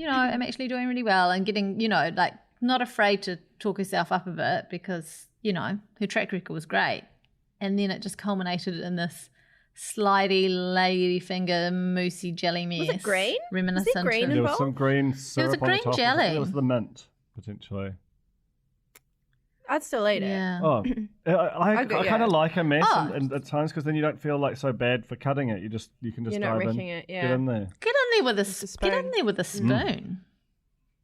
I'm actually doing really well and getting, like not afraid to talk herself up a bit because, her track record was great. And then it just culminated in this slidey ladyfinger moussey jelly mess. Was it green? Reminiscent Was it green of- There was involved? some green syrup a on green the top. I jelly. think it was the mint, potentially. I'd still eat it. Yeah. Oh, I go- kind of like a mess Oh. and at times because then you don't feel like so bad for cutting it. You can just You're not dive in, wrecking it, yeah. get in there. Get in there with a Just a get in spoon. there with a spoon.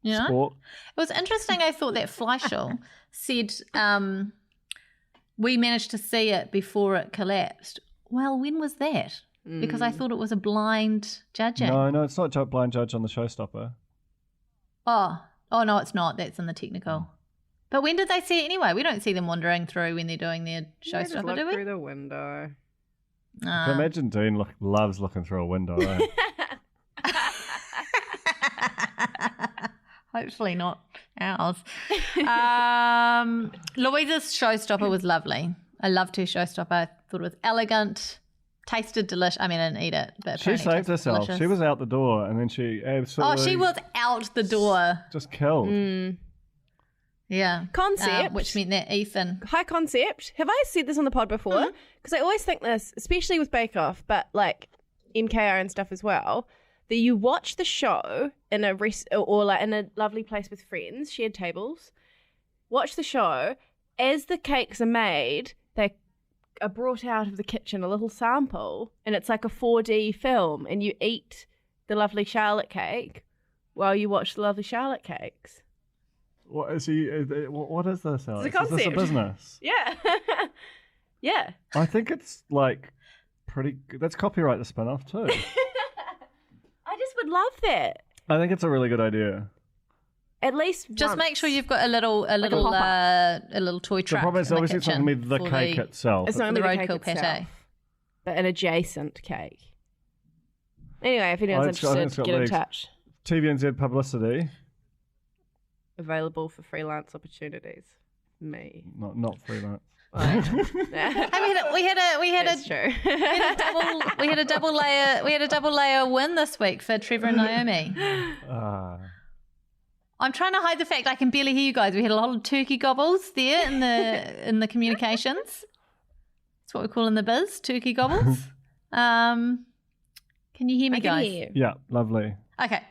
You know? Sport. It was interesting. I thought that Fleischl said we managed to see it before it collapsed. Well, when was that? Because I thought it was a blind judging. No, it's not blind judge on the showstopper. Oh no, it's not. That's in the technical. But when did they see it anyway? We don't see them wandering through when they're doing their Just showstopper, look do we? through the window. I can imagine Dean loves looking through a window. Eh? Hopefully not ours. Louisa's showstopper was lovely. I loved her showstopper. I thought it was elegant, tasted delicious. I mean, I didn't eat it, but She apparently it saved tasted herself. delicious. She was out the door and then she absolutely. Oh, she was out the door. just killed. Yeah. Concept. Which meant that Ethan. High concept. Have I said this on the pod before? Because I always think this, especially with Bake Off, but like MKR and stuff as well, that you watch the show in a or like in a lovely place with friends, shared tables. Watch the show as the cakes are made. They are brought out of the kitchen, a little sample, and it's like a 4D film, and you eat the lovely Charlotte cake while you watch the lovely Charlotte cakes. What is he? What is this, Alex? It's a Is this a concept. business? Yeah. Yeah. I think it's like pretty good. That's copyright the spin-off too. I just would love that. I think it's a really good idea. At least Just once. make sure you've got a little toy The truck. problem is in the obviously it's not kitchen going to be the for cake itself. It's not the going to be the roadkill cake itself, pate. but an adjacent cake. Anyway, if anyone's I think it's interested, got get in legs. touch. TVNZ publicity, Available for freelance opportunities. Me. not freelance. Hey, we had That's true. a double layer win this week for Trevor and Naomi. I'm trying to hide the fact I can barely hear you guys. We had a lot of turkey gobbles there in the communications. That's what we call in the biz, turkey gobbles. Can you hear me, I can guys? hear you. Yeah, lovely. Okay.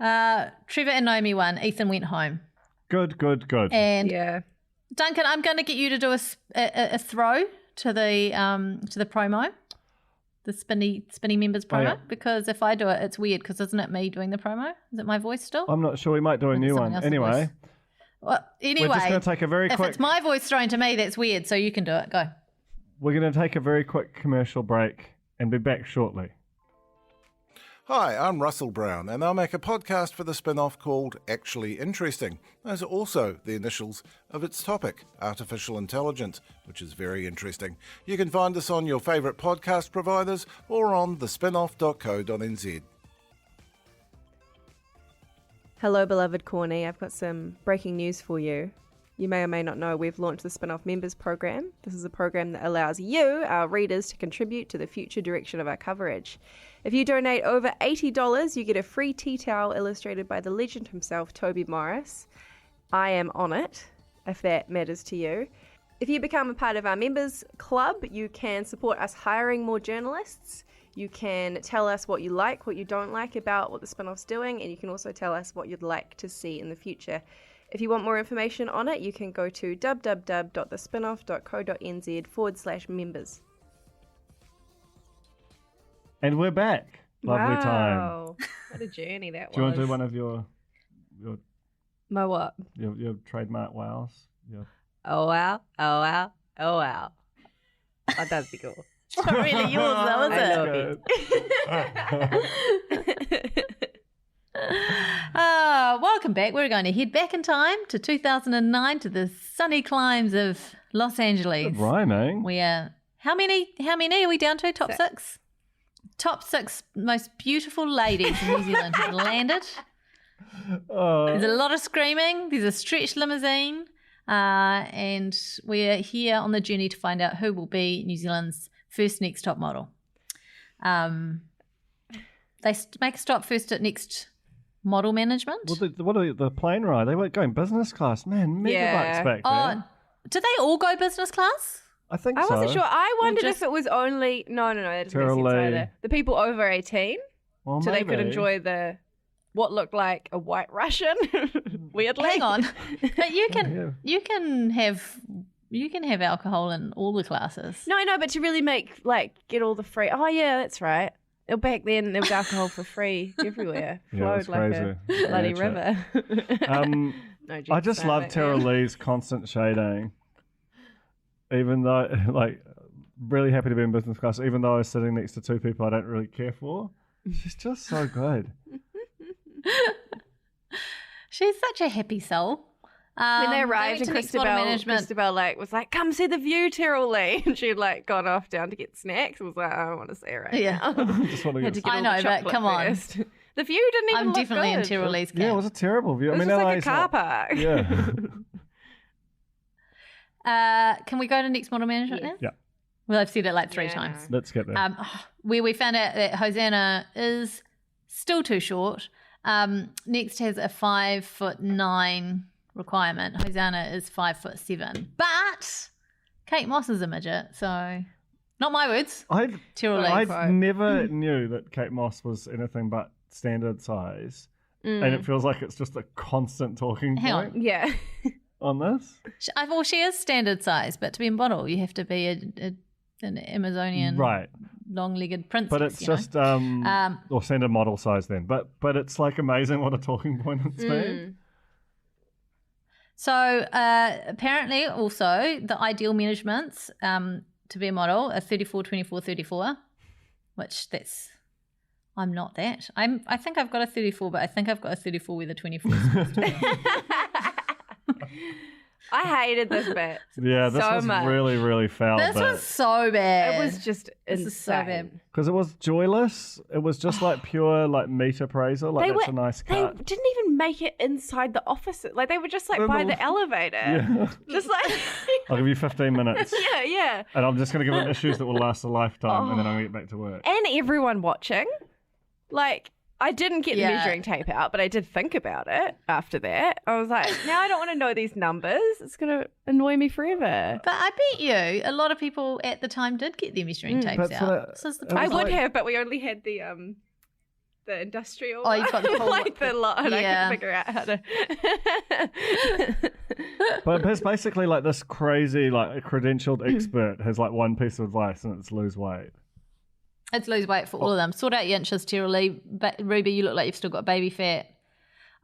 Trevor and Naomi won. Ethan went home. Good. And Yeah. Duncan, I'm going to get you to do a throw to the promo, the spinny members promo, yeah. because if I do it, it's weird. Because isn't it me doing the promo? Is it my voice still? I'm not sure. We might do a new someone one. else's Anyway, voice. Well, anyway, we're just going to take a very if quick. it's my voice thrown to me, that's weird. So you can do it. Go. We're going to take a very quick commercial break and be back shortly. Hi, I'm Russell Brown, and I'll make a podcast for the spin-off called Actually Interesting. Those are also the initials of its topic, artificial intelligence, which is very interesting. You can find us on your favourite podcast providers or on thespinoff.co.nz. Hello, beloved Corny. I've got some breaking news for you. You may or may not know we've launched the Spin-Off Members Program. This is a program that allows you, our readers, to contribute to the future direction of our coverage. If you donate over $80, you get a free tea towel illustrated by the legend himself, Toby Morris. I am on it, if that matters to you. If you become a part of our members club, you can support us hiring more journalists. You can tell us what you like, what you don't like about what the Spin-Off's doing, and you can also tell us what you'd like to see in the future. If you want more information on it, you can go to www.thespinoff.co.nz/members. And we're back. Lovely time. Wow. What a journey that was. Do you want to do one of your My what? your trademark wows? Your... Oh wow. Oh wow. Oh wow. Oh, that'd be cool. It's not really yours, though, is it? Welcome back. We're going to head back in time to 2009 to the sunny climes of Los Angeles. Good rhyming. We are how many are we down to? Top six? Top six most beautiful ladies in New Zealand have landed. There's a lot of screaming. There's a stretched limousine. And we're here on the journey to find out who will be New Zealand's first next top model. They make a stop first at Next Model Management. Well, the plane ride? They were going business class. Man, megabucks back Oh, then. do they all go business class? I think I so. wasn't sure. I wondered just- if it was only no, that doesn't make sense Tyrolese. either. The people over 18, Well, so they could maybe. enjoy what looked like a White Russian. Weirdly, Hang on, but you can Yeah. you can have alcohol in all the classes. No, I know, but to really get all the free. Oh yeah, that's right. Back then there was alcohol for free everywhere. Yeah, it's Flowed like crazy. a bloody Yeah, river. No I jokes just about love it, Tara yeah. Lee's constant shading. Even though, like, really happy to be in business class, even though I was sitting next to two people I don't really care for. She's just so good. She's such a happy soul. When they Going arrived, and to next model Christabel was like, "Come see the view, Tyrrell Lee," and she'd gone off down to get snacks. I was like, "I don't want to see her right Yeah. now." Just want to Had get. to get I all know, the but chocolate come on. first. The view didn't even I'm look definitely in good. Tyrolese camp. Yeah, it was a terrible view. It was I mean, just LA like a is car not- park. Yeah. Can we go to next model management now? Yeah. Well, I've said it like 3 Yeah, I times. Let's get there. Where we found out that Hosanna is still too short. Next has a 5'9" requirement. Hosanna is 5'7", but Kate Moss is a midget, so not my words. Tyrrell Lee. I never knew that Kate Moss was anything but standard size, and it feels like it's just a constant talking Hang on. point Yeah. on this. Well, she is standard size, but to be in bottle, you have to be an Amazonian Right. long-legged princess. But it's you know? just or standard model size then. But it's like amazing what a talking point it's been. So apparently also the ideal measurements to be a model are 34, 24, 34, which I'm not that. I think I've got a 34, but I think I've got a 34 where the 24 is supposed to be. I hated this bit. Yeah, this so was much. really, really foul. This was so bad. It was just This insane. is so bad. Because it was joyless. It was just like pure like meat appraisal. Like that's a nice They cut. didn't even make it inside the office. Like they were just like by the elevator. Yeah. Just like I'll give you 15 minutes. yeah. And I'm just going to give them issues that will last a lifetime, and then I'm going to get back to work. And everyone watching. Like I didn't get the Yeah. measuring tape out, but I did think about it after that. I was like, now I don't want to know these numbers. It's going to annoy me forever. But I bet you a lot of people at the time did get their measuring tapes That's what out. This is the it was I problem. would have, but we only had the industrial. Oh, you've got the full- like the lot, and Yeah. I couldn't figure out how to. But it's basically like this crazy, like a credentialed expert has like one piece of advice, and it's lose weight. It's lose weight for all of them. Sort out your inches, Tyrrell Lee. Ruby, you look like you've still got baby fat.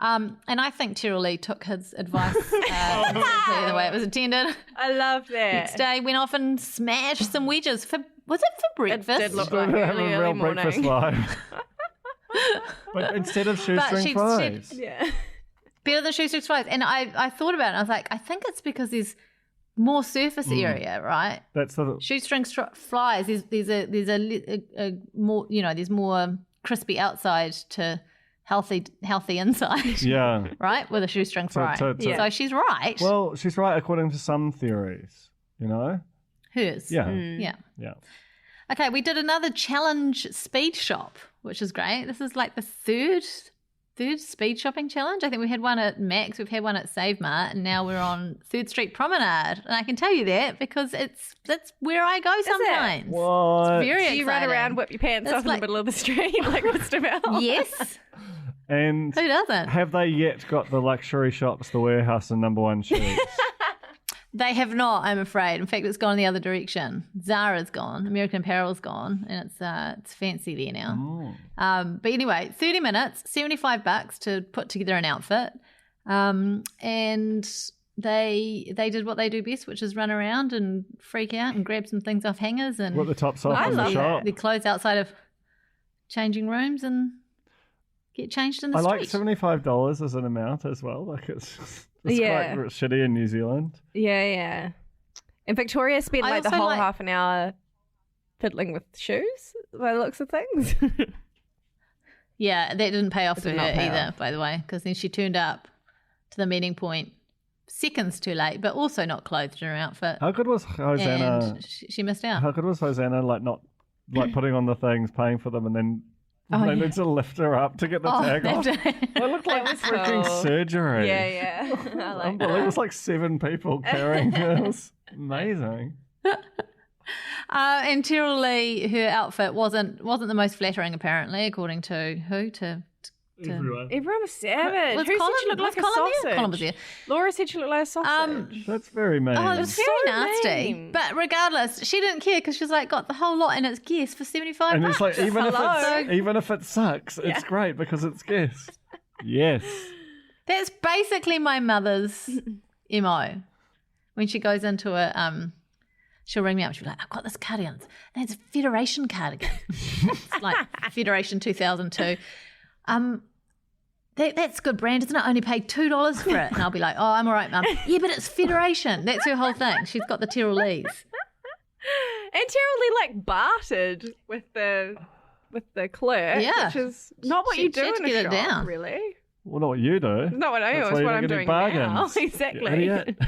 And I think Tyrrell Lee took his advice exactly the way it was intended. I love that. Next day, went off and smashed some wedges. Was it for breakfast? It did look We're like gonna have a early real morning. breakfast live. But instead of shoestring she- fries. Yeah. Better than shoestring fries. And I thought about it. And I was like, I think it's because there's more surface area, right? That's the Shoestring flies. There's a more, there's more crispy outside to healthy inside. yeah. Right, with a shoestring fry. to- So she's right. Well, she's right according to some theories. You know. Hers. Yeah. Yeah. Yeah. Okay, we did another challenge speed shop, which is great. This is like the third speed shopping challenge. I think we had one at Max, we've had one at Save Mart, and now we're on 3rd Street Promenade. And I can tell you that because that's where I go sometimes. What? It's very Do exciting. you run around, whip your pants It's off in like- the middle of the street like Christabel? Yes. And Who doesn't? have they yet got the luxury shops, the warehouse, and number one shoes? They have not, I'm afraid. In fact, it's gone the other direction. Zara's gone. American Apparel's gone, and it's fancy there now. But anyway, 30 minutes, $75 to put together an outfit, and they did what they do best, which is run around and freak out and grab some things off hangers and What the tops off I in the love shop? their clothes outside of changing rooms and get changed in the I like street. $75 as an amount as well. Like it's Yeah. quite shitty in New Zealand. Yeah. And Victoria spent I like the also whole like- half an hour fiddling with shoes by the looks of things. Yeah, that didn't pay off It for did her not pay either, off. by the way, because then she turned up to the meeting point seconds too late, but also not clothed in her outfit. How good was Hosanna? And she missed out. How good was Hosanna? Like not like putting on the things, paying for them, and then they need to lift her up to get the tag off. It looked like was freaking cool. surgery. Yeah. I like Unbelievable. It that. was like 7 people carrying her. It was amazing. And Tyrrell Lee, her outfit wasn't the most flattering, apparently, according to who? To Everyone. Everyone was savage. Was Who Colin, said she looked was like a Colin sausage? there? Colin was there. Laura said she looked like a sausage. That's very mean. Oh, it was very very nasty. mean. But regardless, she didn't care because she was like, got the whole lot and it's Guess for $75. and it's like, Hello. even if it sucks, it's great because it's Guess. Yes. That's basically my mother's MO. When she goes into a she'll ring me up. She'll be like, I've got this cardigan. That's a Federation cardigan. It's like Federation 2002. That's good brand, isn't it? I only paid $2 for it. And I'll be like, oh, I'm all right, Mum. Yeah, but it's Federation. That's her whole thing. She's got the Tyrrell Lees. And Tyrrell Lee like bartered with the clerk, Yeah. which is not what She- you do she had in to a get it shop, down. really. Well, not what you do. It's not what I do. That's It's why you're what not I'm getting doing now. bargains. Exactly. You idiot.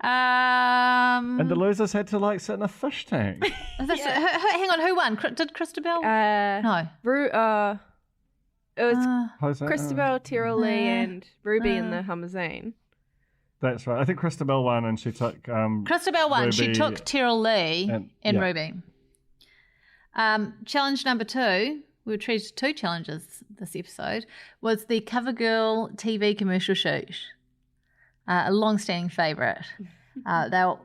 And the losers had to like sit in a fish tank. Hang on, who won? Did Christabel? No. It was How's that? Christabel, Tyrrell Lee, and Ruby in the Humazine. That's right. I think Christabel won and she took Christabel won. She Ruby took Tyrrell Lee and- and yeah. Ruby. Challenge number 2, we were treated to 2 challenges this episode, was the Covergirl TV commercial shoot. A long-standing favourite. They were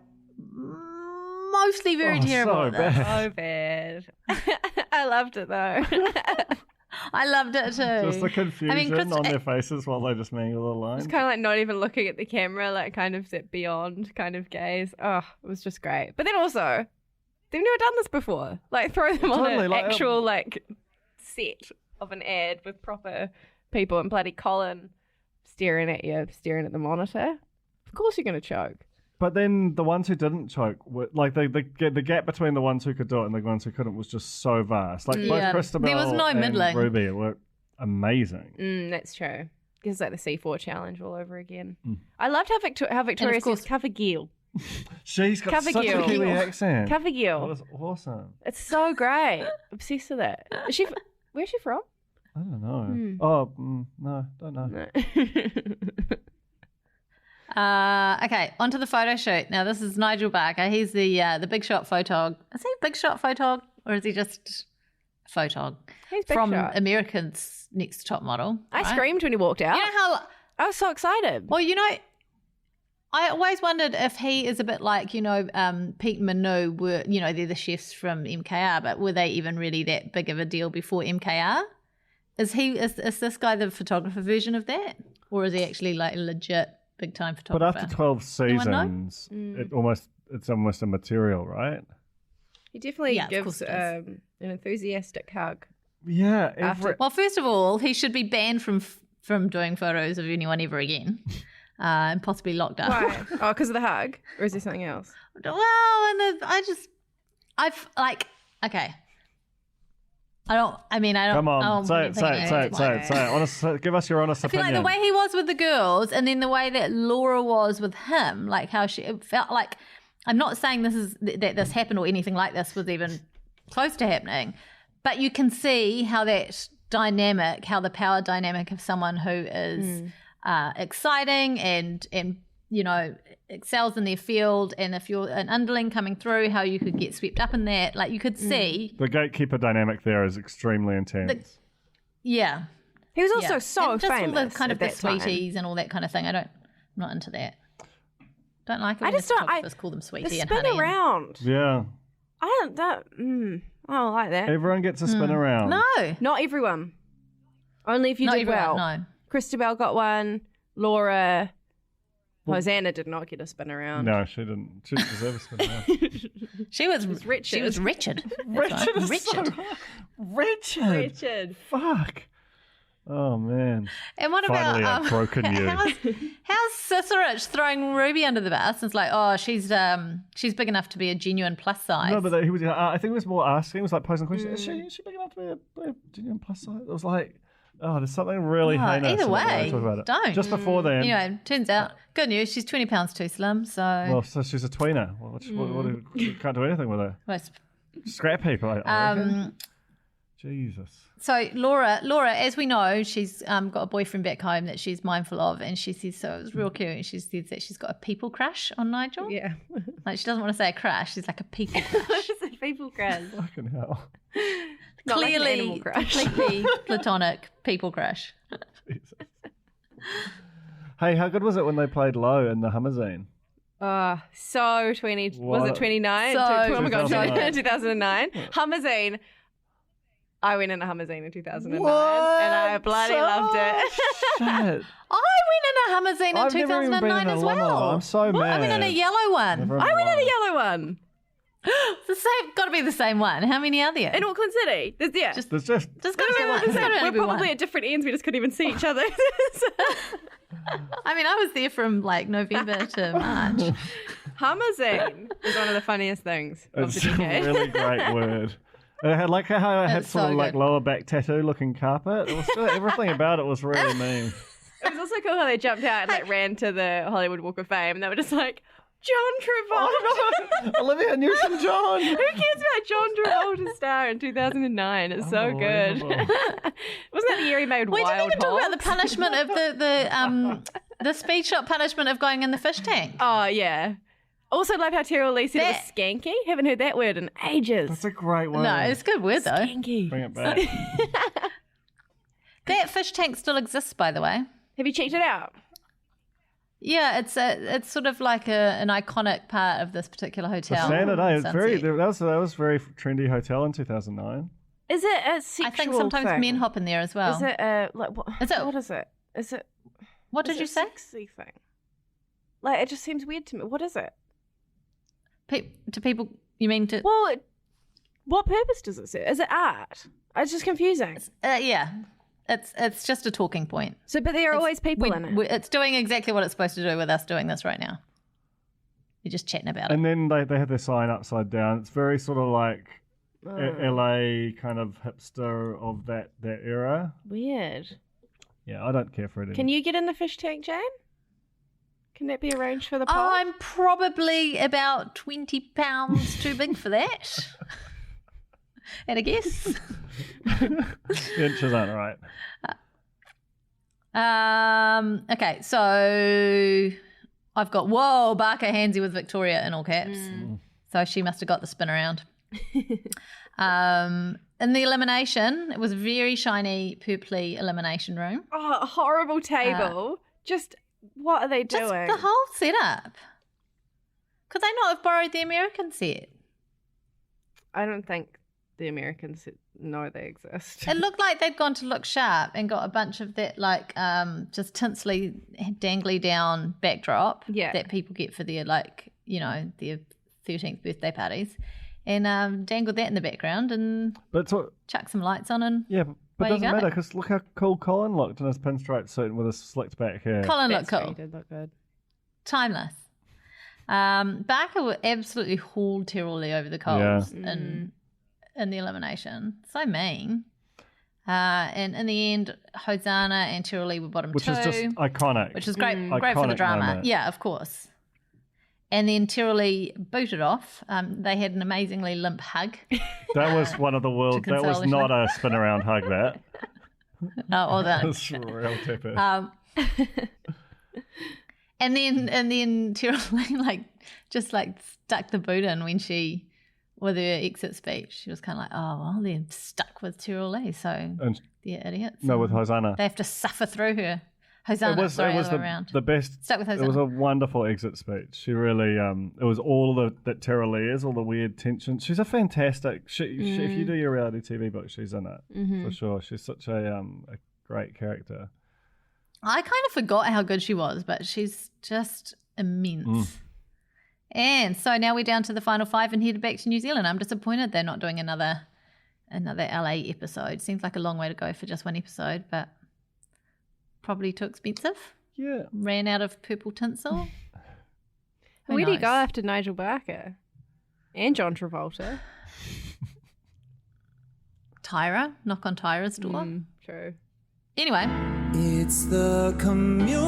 mostly very terrible so at this. bad. So bad. I loved it though. I loved it too. Just the confusion on Chris- their faces while they just mangle the line. It's kind of like not even looking at the camera, like kind of that beyond kind of gaze. Oh, it was just great. But then also, they've never done this before. Like throw them on Totally, an like, actual like set of an ad with proper people and bloody Colin staring at you, staring at the monitor. Of course you're going to choke. But then the ones who didn't choke, were, like the gap between the ones who could do it and the ones who couldn't was just so vast. Like both Christabel There was no and middling. Ruby were amazing. That's true. It's like the C4 challenge all over again. I loved how Victoria course- says Covergirl. She's got such a Covergirl. Kiwi accent. That Covergirl. was awesome. It's so great. Obsessed with it. Is she? Where's she from? I don't know. Oh, no, don't know. Okay, onto the photo shoot. Now this is Nigel Barker. He's the big shot photog. Is he big shot photog or is he just photog? He's big from shot. America's Next Top Model. I right? screamed when he walked out. You know how? I was so excited. Well, you know, I always wondered if he is a bit like, Pete and Manu were, they're the chefs from MKR, but were they even really that big of a deal before MKR? Is this guy the photographer version of that, or is he actually like a legit big time But photographer? after 12 Anyone know? seasons, it's almost immaterial, right? He definitely Yeah, of gives course it is. an enthusiastic hug. Yeah. Well, first of all, he should be banned from doing photos of anyone ever again, and possibly locked up. Why? Oh, because of the hug, or is there something else? Well, okay. I don't. Come on, say it. Honestly, Give us your honest I feel opinion. like the way he was with the girls, and then the way that Laura was with him, like how it felt like. I'm not saying that this happened or anything like this was even close to happening, but you can see how that dynamic, how the power dynamic of someone who is exciting and excels in their field, and if you're an underling coming through, how you could get swept up in that. Like you could see. The gatekeeper dynamic there is extremely intense. Yeah. He was also so and just famous. all the kind of the at that time. sweeties and all that kind of thing. I'm not into that. Don't like it when I just don't. photographers call them sweetie The and spin honey. and- around. Yeah. I don't like that. Everyone gets a spin around. No. Not everyone. Only if you Not did everyone, well. no. Christabel got one. Laura. Hosanna did not get a spin around. No, she didn't. She didn't deserve a spin around. She was Richard. She was Richard. Richard is so- Richard. Richard. Fuck. Oh, man. And what Finally, about I've broken you. how's Cicerich throwing Ruby under the bus? It's like, oh, she's big enough to be a genuine plus size. No, but he was. I think it was more asking. It was like posing questions. Is she big enough to be a genuine plus size? It was like, oh, there's something really heinous. either in the way, I talk about it. don't. Just before then. Anyway, turns out, good news, she's 20 pounds too slim. So, Well, so she's a tweener. What you can't do anything with her. well, Scrap heap. I reckon. Jesus. So Laura, as we know, she's got a boyfriend back home that she's mindful of, and she says, so it was real cute. She says that she's got a people crush on Nigel. Yeah. Like she doesn't want to say a crush. She's like a people crush. It's a people crush. Fucking hell. Not like an Clearly, animal crush. completely platonic people crush. Jesus. Hey, how good was it when they played Low in the Hummerzine? So 20, was it 29? So oh my god, 2009. 2009. Hummerzine. I went in a Hummerzine in 2009 What? and I bloody loved it. Shit. I went in a Hummerzine in I've never even been 2009 in a as limo. well. I'm so mad. I went in a yellow one. Never I went in a mind. yellow one It's the same. Got to be the same one. How many are there? in Auckland City. There's There's just Just got to be one. There's gotta We're be one. probably at different ends. We just couldn't even see each other. I mean, I was there from like November to March. Hummerzine is one of the funniest things of It's the a decade. really great word. It had like how it had It's sort so of like good. lower back tattoo looking carpet. It was everything about it was really mean. It was also cool how they jumped out and like ran to the Hollywood Walk of Fame, and they were just like, John Travolta. Olivia Newton-John. Who cares about John Travolta's star in 2009? It's so good. Unbelievable. Wasn't that the year he made We didn't Wild even talk about Hogs? the punishment of the speed shop punishment of going in the fish tank. Oh, yeah. Also love how Terrell Lee said it was That- skanky. Haven't heard that word in ages. That's a great word. No, it's a good word though. Skanky. Bring it back. That fish tank still exists, by the way. Have you checked it out? Yeah, it's sort of like an iconic part of this particular The hotel. standard, it's very Sunset. that was very trendy hotel in 2009. Is it a sexual I think sometimes thing? men hop in there as well. Is it a, like, what, Is it- what is it? Is it, What is did it you a say? sexy thing? Like, it just seems weird to me. What is it? To people, you mean to? Well, what purpose does it serve? Is it art? It's just confusing. Yeah, it's just a talking point. So, but there are always people in it. It's doing exactly what it's supposed to do with us doing this right now. You're just chatting about it. And then they have their sign upside down. It's very sort of like LA kind of hipster of that era. Weird. Yeah, I don't care for it. Can you get in the fish tank, Jane? Can that be arranged for the pod? I'm probably about 20 pounds too big for that. And I guess. The inches aren't right. Okay, so I've got Barker handsy with Victoria in all caps. So she must have got the spin around. In the elimination, it was a very shiny, purpley elimination room. Oh, a horrible table. Just, what are they Just doing? the whole setup. Could they not have borrowed the American set? I don't think the Americans know they exist. It looked like they'd gone to Look Sharp and got a bunch of that, like, just tinsely, dangly down backdrop that people get for their, like, you know, their 13th birthday parties, and dangled that in the background and chuck some lights on and but it doesn't matter because look how cool Colin looked in his pinstripe suit and with his slicked back hair. Colin looked cool. He did look good. Timeless. Barker absolutely hauled Terrell Lee over the coals in the elimination. So mean. And in the end, Hosanna and Terrell Lee were bottom Which two. is just iconic. Which is great for the Iconic drama. moment. Yeah, of course. And then Terrell Lee booted off. They had an amazingly limp hug. That was one of the world. That was console not a spin around hug. That. Oh, that. That's real tepid. And then Terrell Lee just stuck the boot in when she, with her exit speech. She was kind of like, oh well, they're stuck with Terrell Lee, so they're idiots. No, with Hosanna. They have to suffer through her. Hosanna, it was other way around. the best. Stuck with It was Hosanna. a wonderful exit speech. She really, it was all that Terrell Lee is, all the weird tension. She's a fantastic. She, if you do your reality TV book, she's in it for sure. She's such a great character. I kind of forgot how good she was, but she's just immense. And so now we're down to the final five and headed back to New Zealand. I'm disappointed they're not doing another LA episode. Seems like a long way to go for just one episode, but probably too expensive. Yeah. Ran out of purple tinsel. Who Where do you go knows? after Nigel Barker? And John Travolta. Tyra. Knock on Tyra's door. True. Anyway. It's the community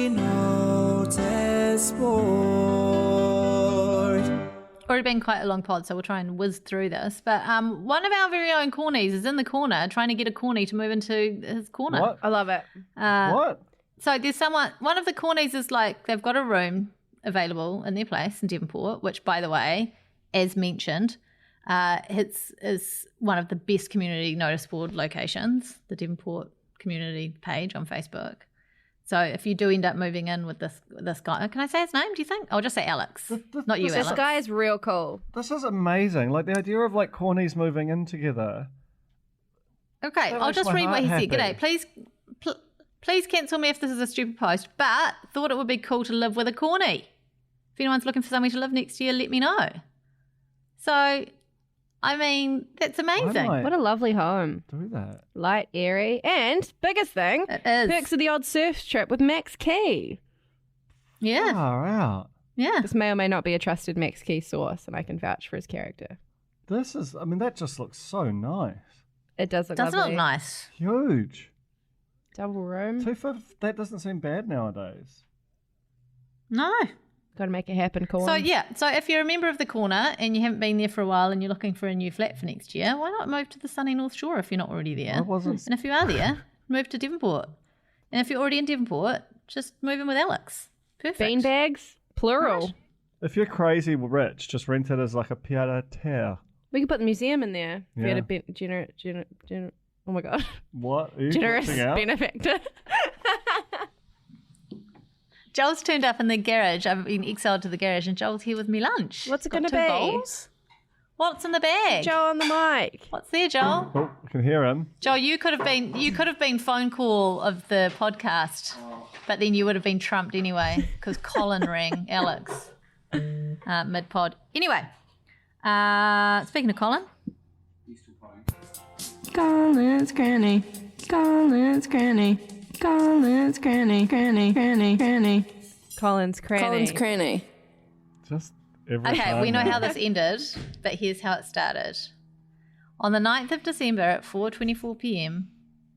notice board. already been quite a long pod, so we'll try and whiz through this. But one of our very own cornies is in the corner trying to get a corny to move into his corner. What? I love it. What? So there's one of the cornies is like they've got a room available in their place in Devonport, which, by the way, as mentioned, is one of the best community notice board locations, the Devonport community page on Facebook. So if you do end up moving in with this guy, can I say his name, do you think? I'll just say Alex, not you, Alex. This guy is real cool. This is amazing. Like the idea of like cornies moving in together. Okay, That I'll makes just my read what he heart said. happy. G'day, please cancel me if this is a stupid post, but thought it would be cool to live with a corny. If anyone's looking for somewhere to live next year, let me know. So, I mean, that's amazing. might- What a lovely home. Do that. Light, airy, and biggest thing, It is. perks of the odd surf trip with Max Key. Yeah, Far out. yeah. This may or may not be a trusted Max Key source, and I can vouch for his character. This is, I mean, that just looks so nice. It does look Doesn't lovely. look nice. Huge. Double room. $250, that doesn't seem bad nowadays. No. Got to make it happen, Colin. So, yeah. So, if you're a member of the corner and you haven't been there for a while and you're looking for a new flat for next year, why not move to the sunny North Shore if you're not already there? I wasn't. And if you are there, move to Devonport. And if you're already in Devonport, just move in with Alex. Perfect. Beanbags, plural. Right. If you're crazy rich, just rent it as like a pied-à-terre. We could put the museum in there. If we had Yeah. a oh my god, What? Are you generous glitching out? benefactor. Joel's turned up in the garage. I've been exiled to the garage, and Joel's here with me lunch. What's it Got gonna 2 be? bowls. What's in the bag? Joe on the mic. What's there, Joel? Oh, I can hear him. Joel, you could have been phone call of the podcast, but then you would have been trumped anyway because Colin rang Alex mid pod. Anyway, speaking of Colin, Colin's Cranny. Colin's Cranny. Colin's Cranny. Cranny. Cranny. Cranny. Colin's Cranny. Colin's Cranny. Just every okay, time we know now. how this ended, but here's how it started. On the 9th of December at 4:24 p.m.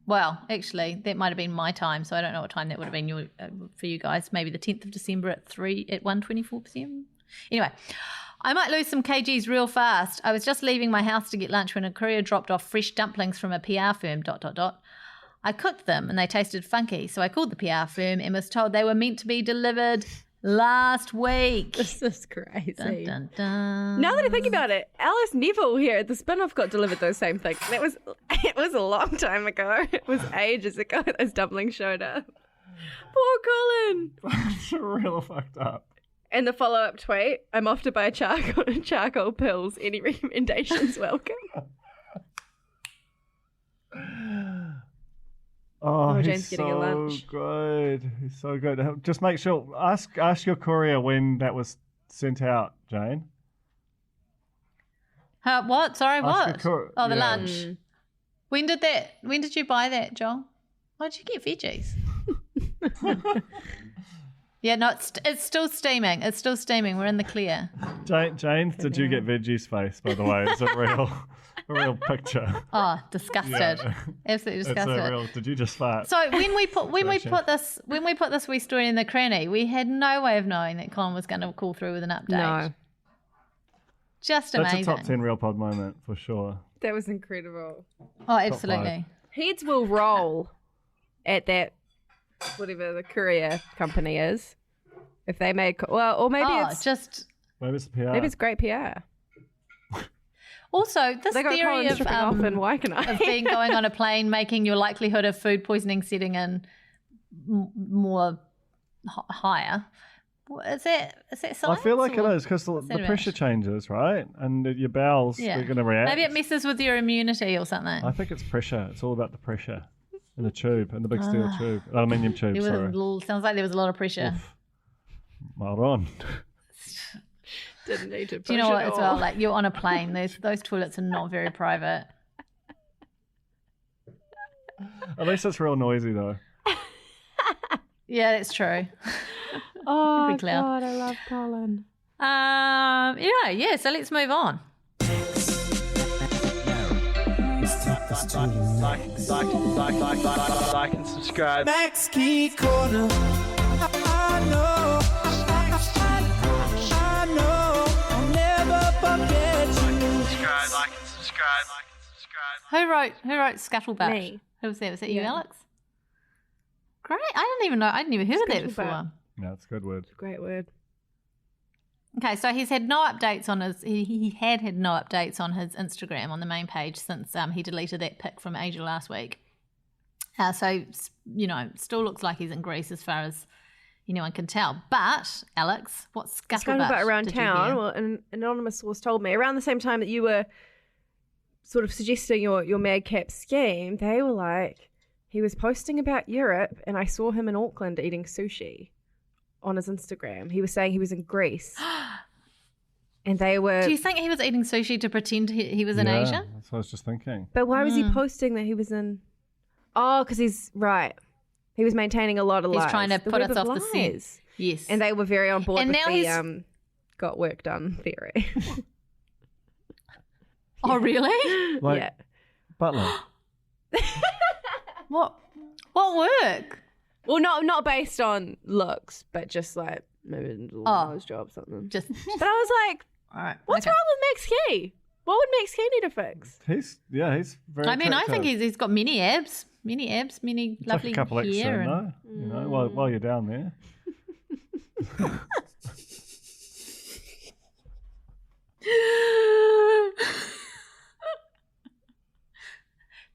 Well, actually, that might have been my time, so I don't know what time that would have been for you guys. Maybe the 10th of December at 1:24 p.m. Anyway, I might lose some kgs real fast. I was just leaving my house to get lunch when a courier dropped off fresh dumplings from a PR firm, ... I cooked them and they tasted funky, so I called the PR firm and was told they were meant to be delivered last week. This is crazy. Dun, dun, dun. Now that I think about it, Alice Neville here at the spin-off got delivered those same things. It was a long time ago. It was ages ago those dumplings showed up. Poor Colin. It's real fucked up. And the follow-up tweet, I'm off to buy charcoal pills. Any recommendations welcome. Oh, Jane's he's getting a so lunch. good. He's so good. Just make sure, ask your courier when that was sent out, Jane. What? Sorry, Ask what? your Oh, the yeah. lunch. When did you buy that, Joel? Why did you get veggies? Yeah, no, it's still steaming. It's still steaming. We're in the clear. Jane, did you get veggies face, by the way? It's a real picture. Oh, disgusted. Yeah. Absolutely It's disgusted. a real, did you just fart? So when we put this wee story in the cranny, we had no way of knowing that Colin was going to call through with an update. No. Just amazing. That's a top 10 real pod moment for sure. That was incredible. Oh, absolutely. Heads will roll at that, whatever the courier company is. If they make, well, or maybe Maybe it's the PR. maybe it's great PR. Also, this They got theory Colin of stripping off in Waikanae. of being going on a plane, making your likelihood of food poisoning setting in more higher. Is that science? I feel like it or- is because the about? pressure changes, right? And your bowels, Yeah. they're going to react. Maybe it messes with your immunity or something. I think it's pressure. It's all about the pressure in the tube, in the big steel tube, aluminium tube, There was sorry. sounds like there was a lot of pressure. Oof. Well on. Didn't need to push Do you know what it as all. well? Like you're on a plane, those toilets are not very private. At least it's real noisy though. Yeah, that's true. Oh, Pretty loud. God, I love Colin. Yeah, so let's move on. Like and subscribe. Max Key Corner. I know I'll never Who wrote Scuttlebutt? Me. Who was that? Was that you, Yeah. Alex? Great. I didn't even know. I'd never heard of that before. Scuttlebutt. Yeah, it's a good word. Great word. Okay, so he's had no updates on his. He had no updates on his Instagram on the main page since he deleted that pic from Asia last week. So still looks like he's in Greece as far as anyone can tell. But Alex, what's scuttlebutt around did you town? hear? Well, an anonymous source told me around the same time that you were sort of suggesting your madcap scheme. They were like, he was posting about Europe, and I saw him in Auckland eating sushi on his Instagram. He was saying he was in Greece. And they were... Do you think he was eating sushi to pretend he was in Asia? That's what I was just thinking. But why was he posting that he was in... Oh, because he's... Right. He was maintaining a lot of lies. He's trying to The put web us of off the scent. lies. Yes. And they were very on board And with now the he's- got work done theory. Oh, really? Like, yeah. Butler. What work? Well, not based on looks, but just like maybe a nose job or something. Just But I was like, all right. what's wrong with Max Key? What would Max Key need to fix? He's very I mean, I think attractive. he's got many abs, many It's lovely like a couple extra, hair. no? You know, while you're down there.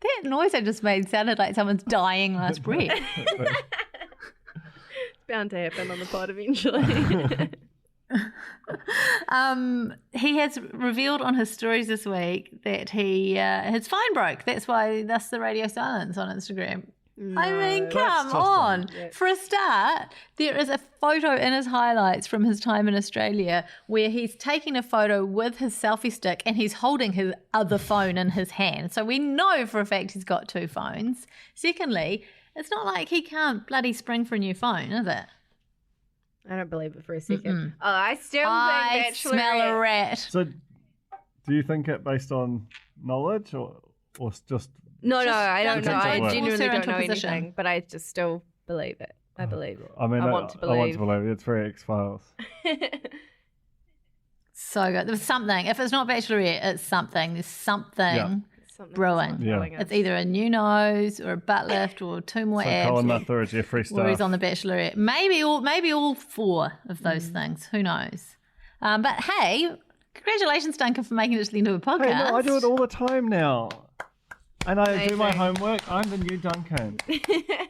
That noise I just made sounded like someone's dying last breath. It's bound to happen on the pod eventually. He has revealed on his stories this week that his phone broke. That's the radio silence on Instagram. I mean, come on. For a start, there is a photo in his highlights from his time in Australia where he's taking a photo with his selfie stick and he's holding his other phone in his hand. So we know for a fact he's got two phones. Secondly, it's not like he can't bloody spring for a new phone, is it? I don't believe it for a second. Oh, I still I think smell a rat. So, do you think it based on knowledge or just... No, I don't know. I Force her genuinely don't into know a position. anything, but I just still believe it. I believe it. I mean, I want to believe. it. It's very X-Files. So good. There's something. If it's not Bachelorette, it's something. There's something Something brewing. that's Yeah. telling us. It's either a new nose or a butt lift or two more So abs. Colin Mathura-Jeffree stuff. Or he's on the Bachelorette. Maybe all four of those things. Who knows? But hey, congratulations, Duncan, for making it to the end of a podcast. Hey, no, I do it all the time now. And I do my Amazing. homework. I'm the new Duncan.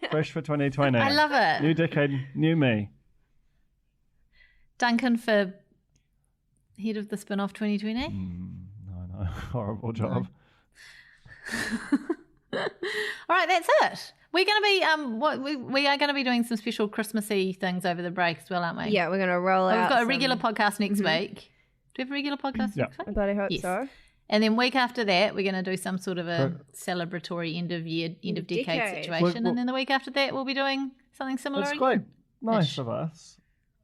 Fresh for 2020. I love it. New decade, new me. Duncan for head of the spin-off 2020. No, horrible job. All right, that's it. We're going to be we are going to be doing some special Christmassy things over the break as well, aren't we? Yeah, we're going to roll out. We've got a some- regular podcast next week. Do we have a regular podcast Yeah. next week? I bloody hope Yes. so. And then week after that, we're going to do some sort of a celebratory end of decade decade. situation. Well, and then the week after that, we'll be doing something similar It's again. quite nice Ish. of us.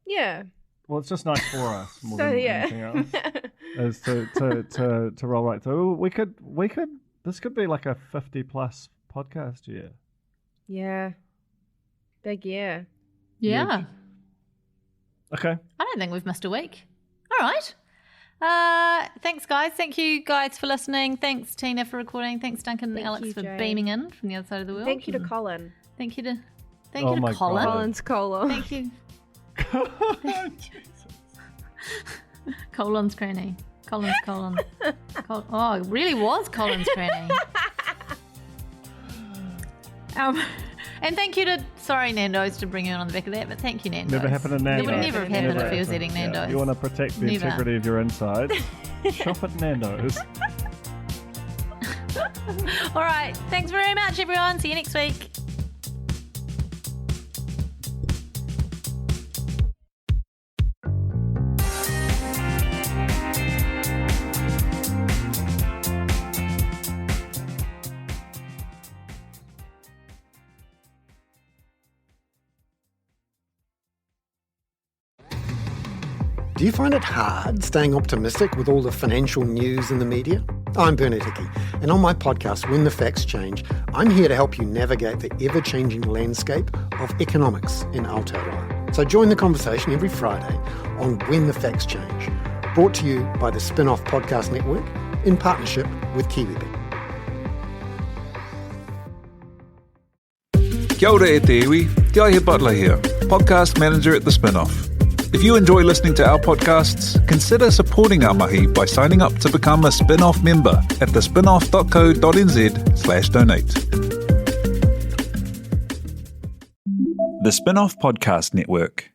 Yeah. Well, it's just nice for us more So than yeah. anything else. Is to roll right through. We could. This could be like a 50+ podcast year. Yeah. Big year. Yeah. Okay. I don't think we've missed a week. All right. Thanks, guys. Thank you, guys, for listening. Thanks, Tina, for recording. Thanks, Duncan and Thank Alex, you, for Jane. beaming in from the other side of the world. Thank you to Colin. Thank you to Oh my Colin. God. Colin's colon. Thank you. Colin's Cranny. Colin's colon. Oh, it really was Colin's Cranny. And thank you to, sorry, Nando's, to bring you on the back of that, but thank you, Nando's. Never happened to Nando's. It would never have happened if he was eating Yeah. Nando's. You want to protect the Never. integrity of your inside? Shop at Nando's. All right. Thanks very much, everyone. See you next week. Do you find it hard staying optimistic with all the financial news in the media? I'm Bernard Hickey, and on my podcast, When the Facts Change, I'm here to help you navigate the ever-changing landscape of economics in Aotearoa. So join the conversation every Friday on When the Facts Change, brought to you by the Spin-Off Podcast Network in partnership with Kiwi Bake. Kia ora e te iwi, Te Aihe Butler here, podcast manager at The Spinoff. If you enjoy listening to our podcasts, consider supporting our mahi by signing up to become a Spinoff member at thespinoff.co.nz/donate. The Spinoff Podcast Network.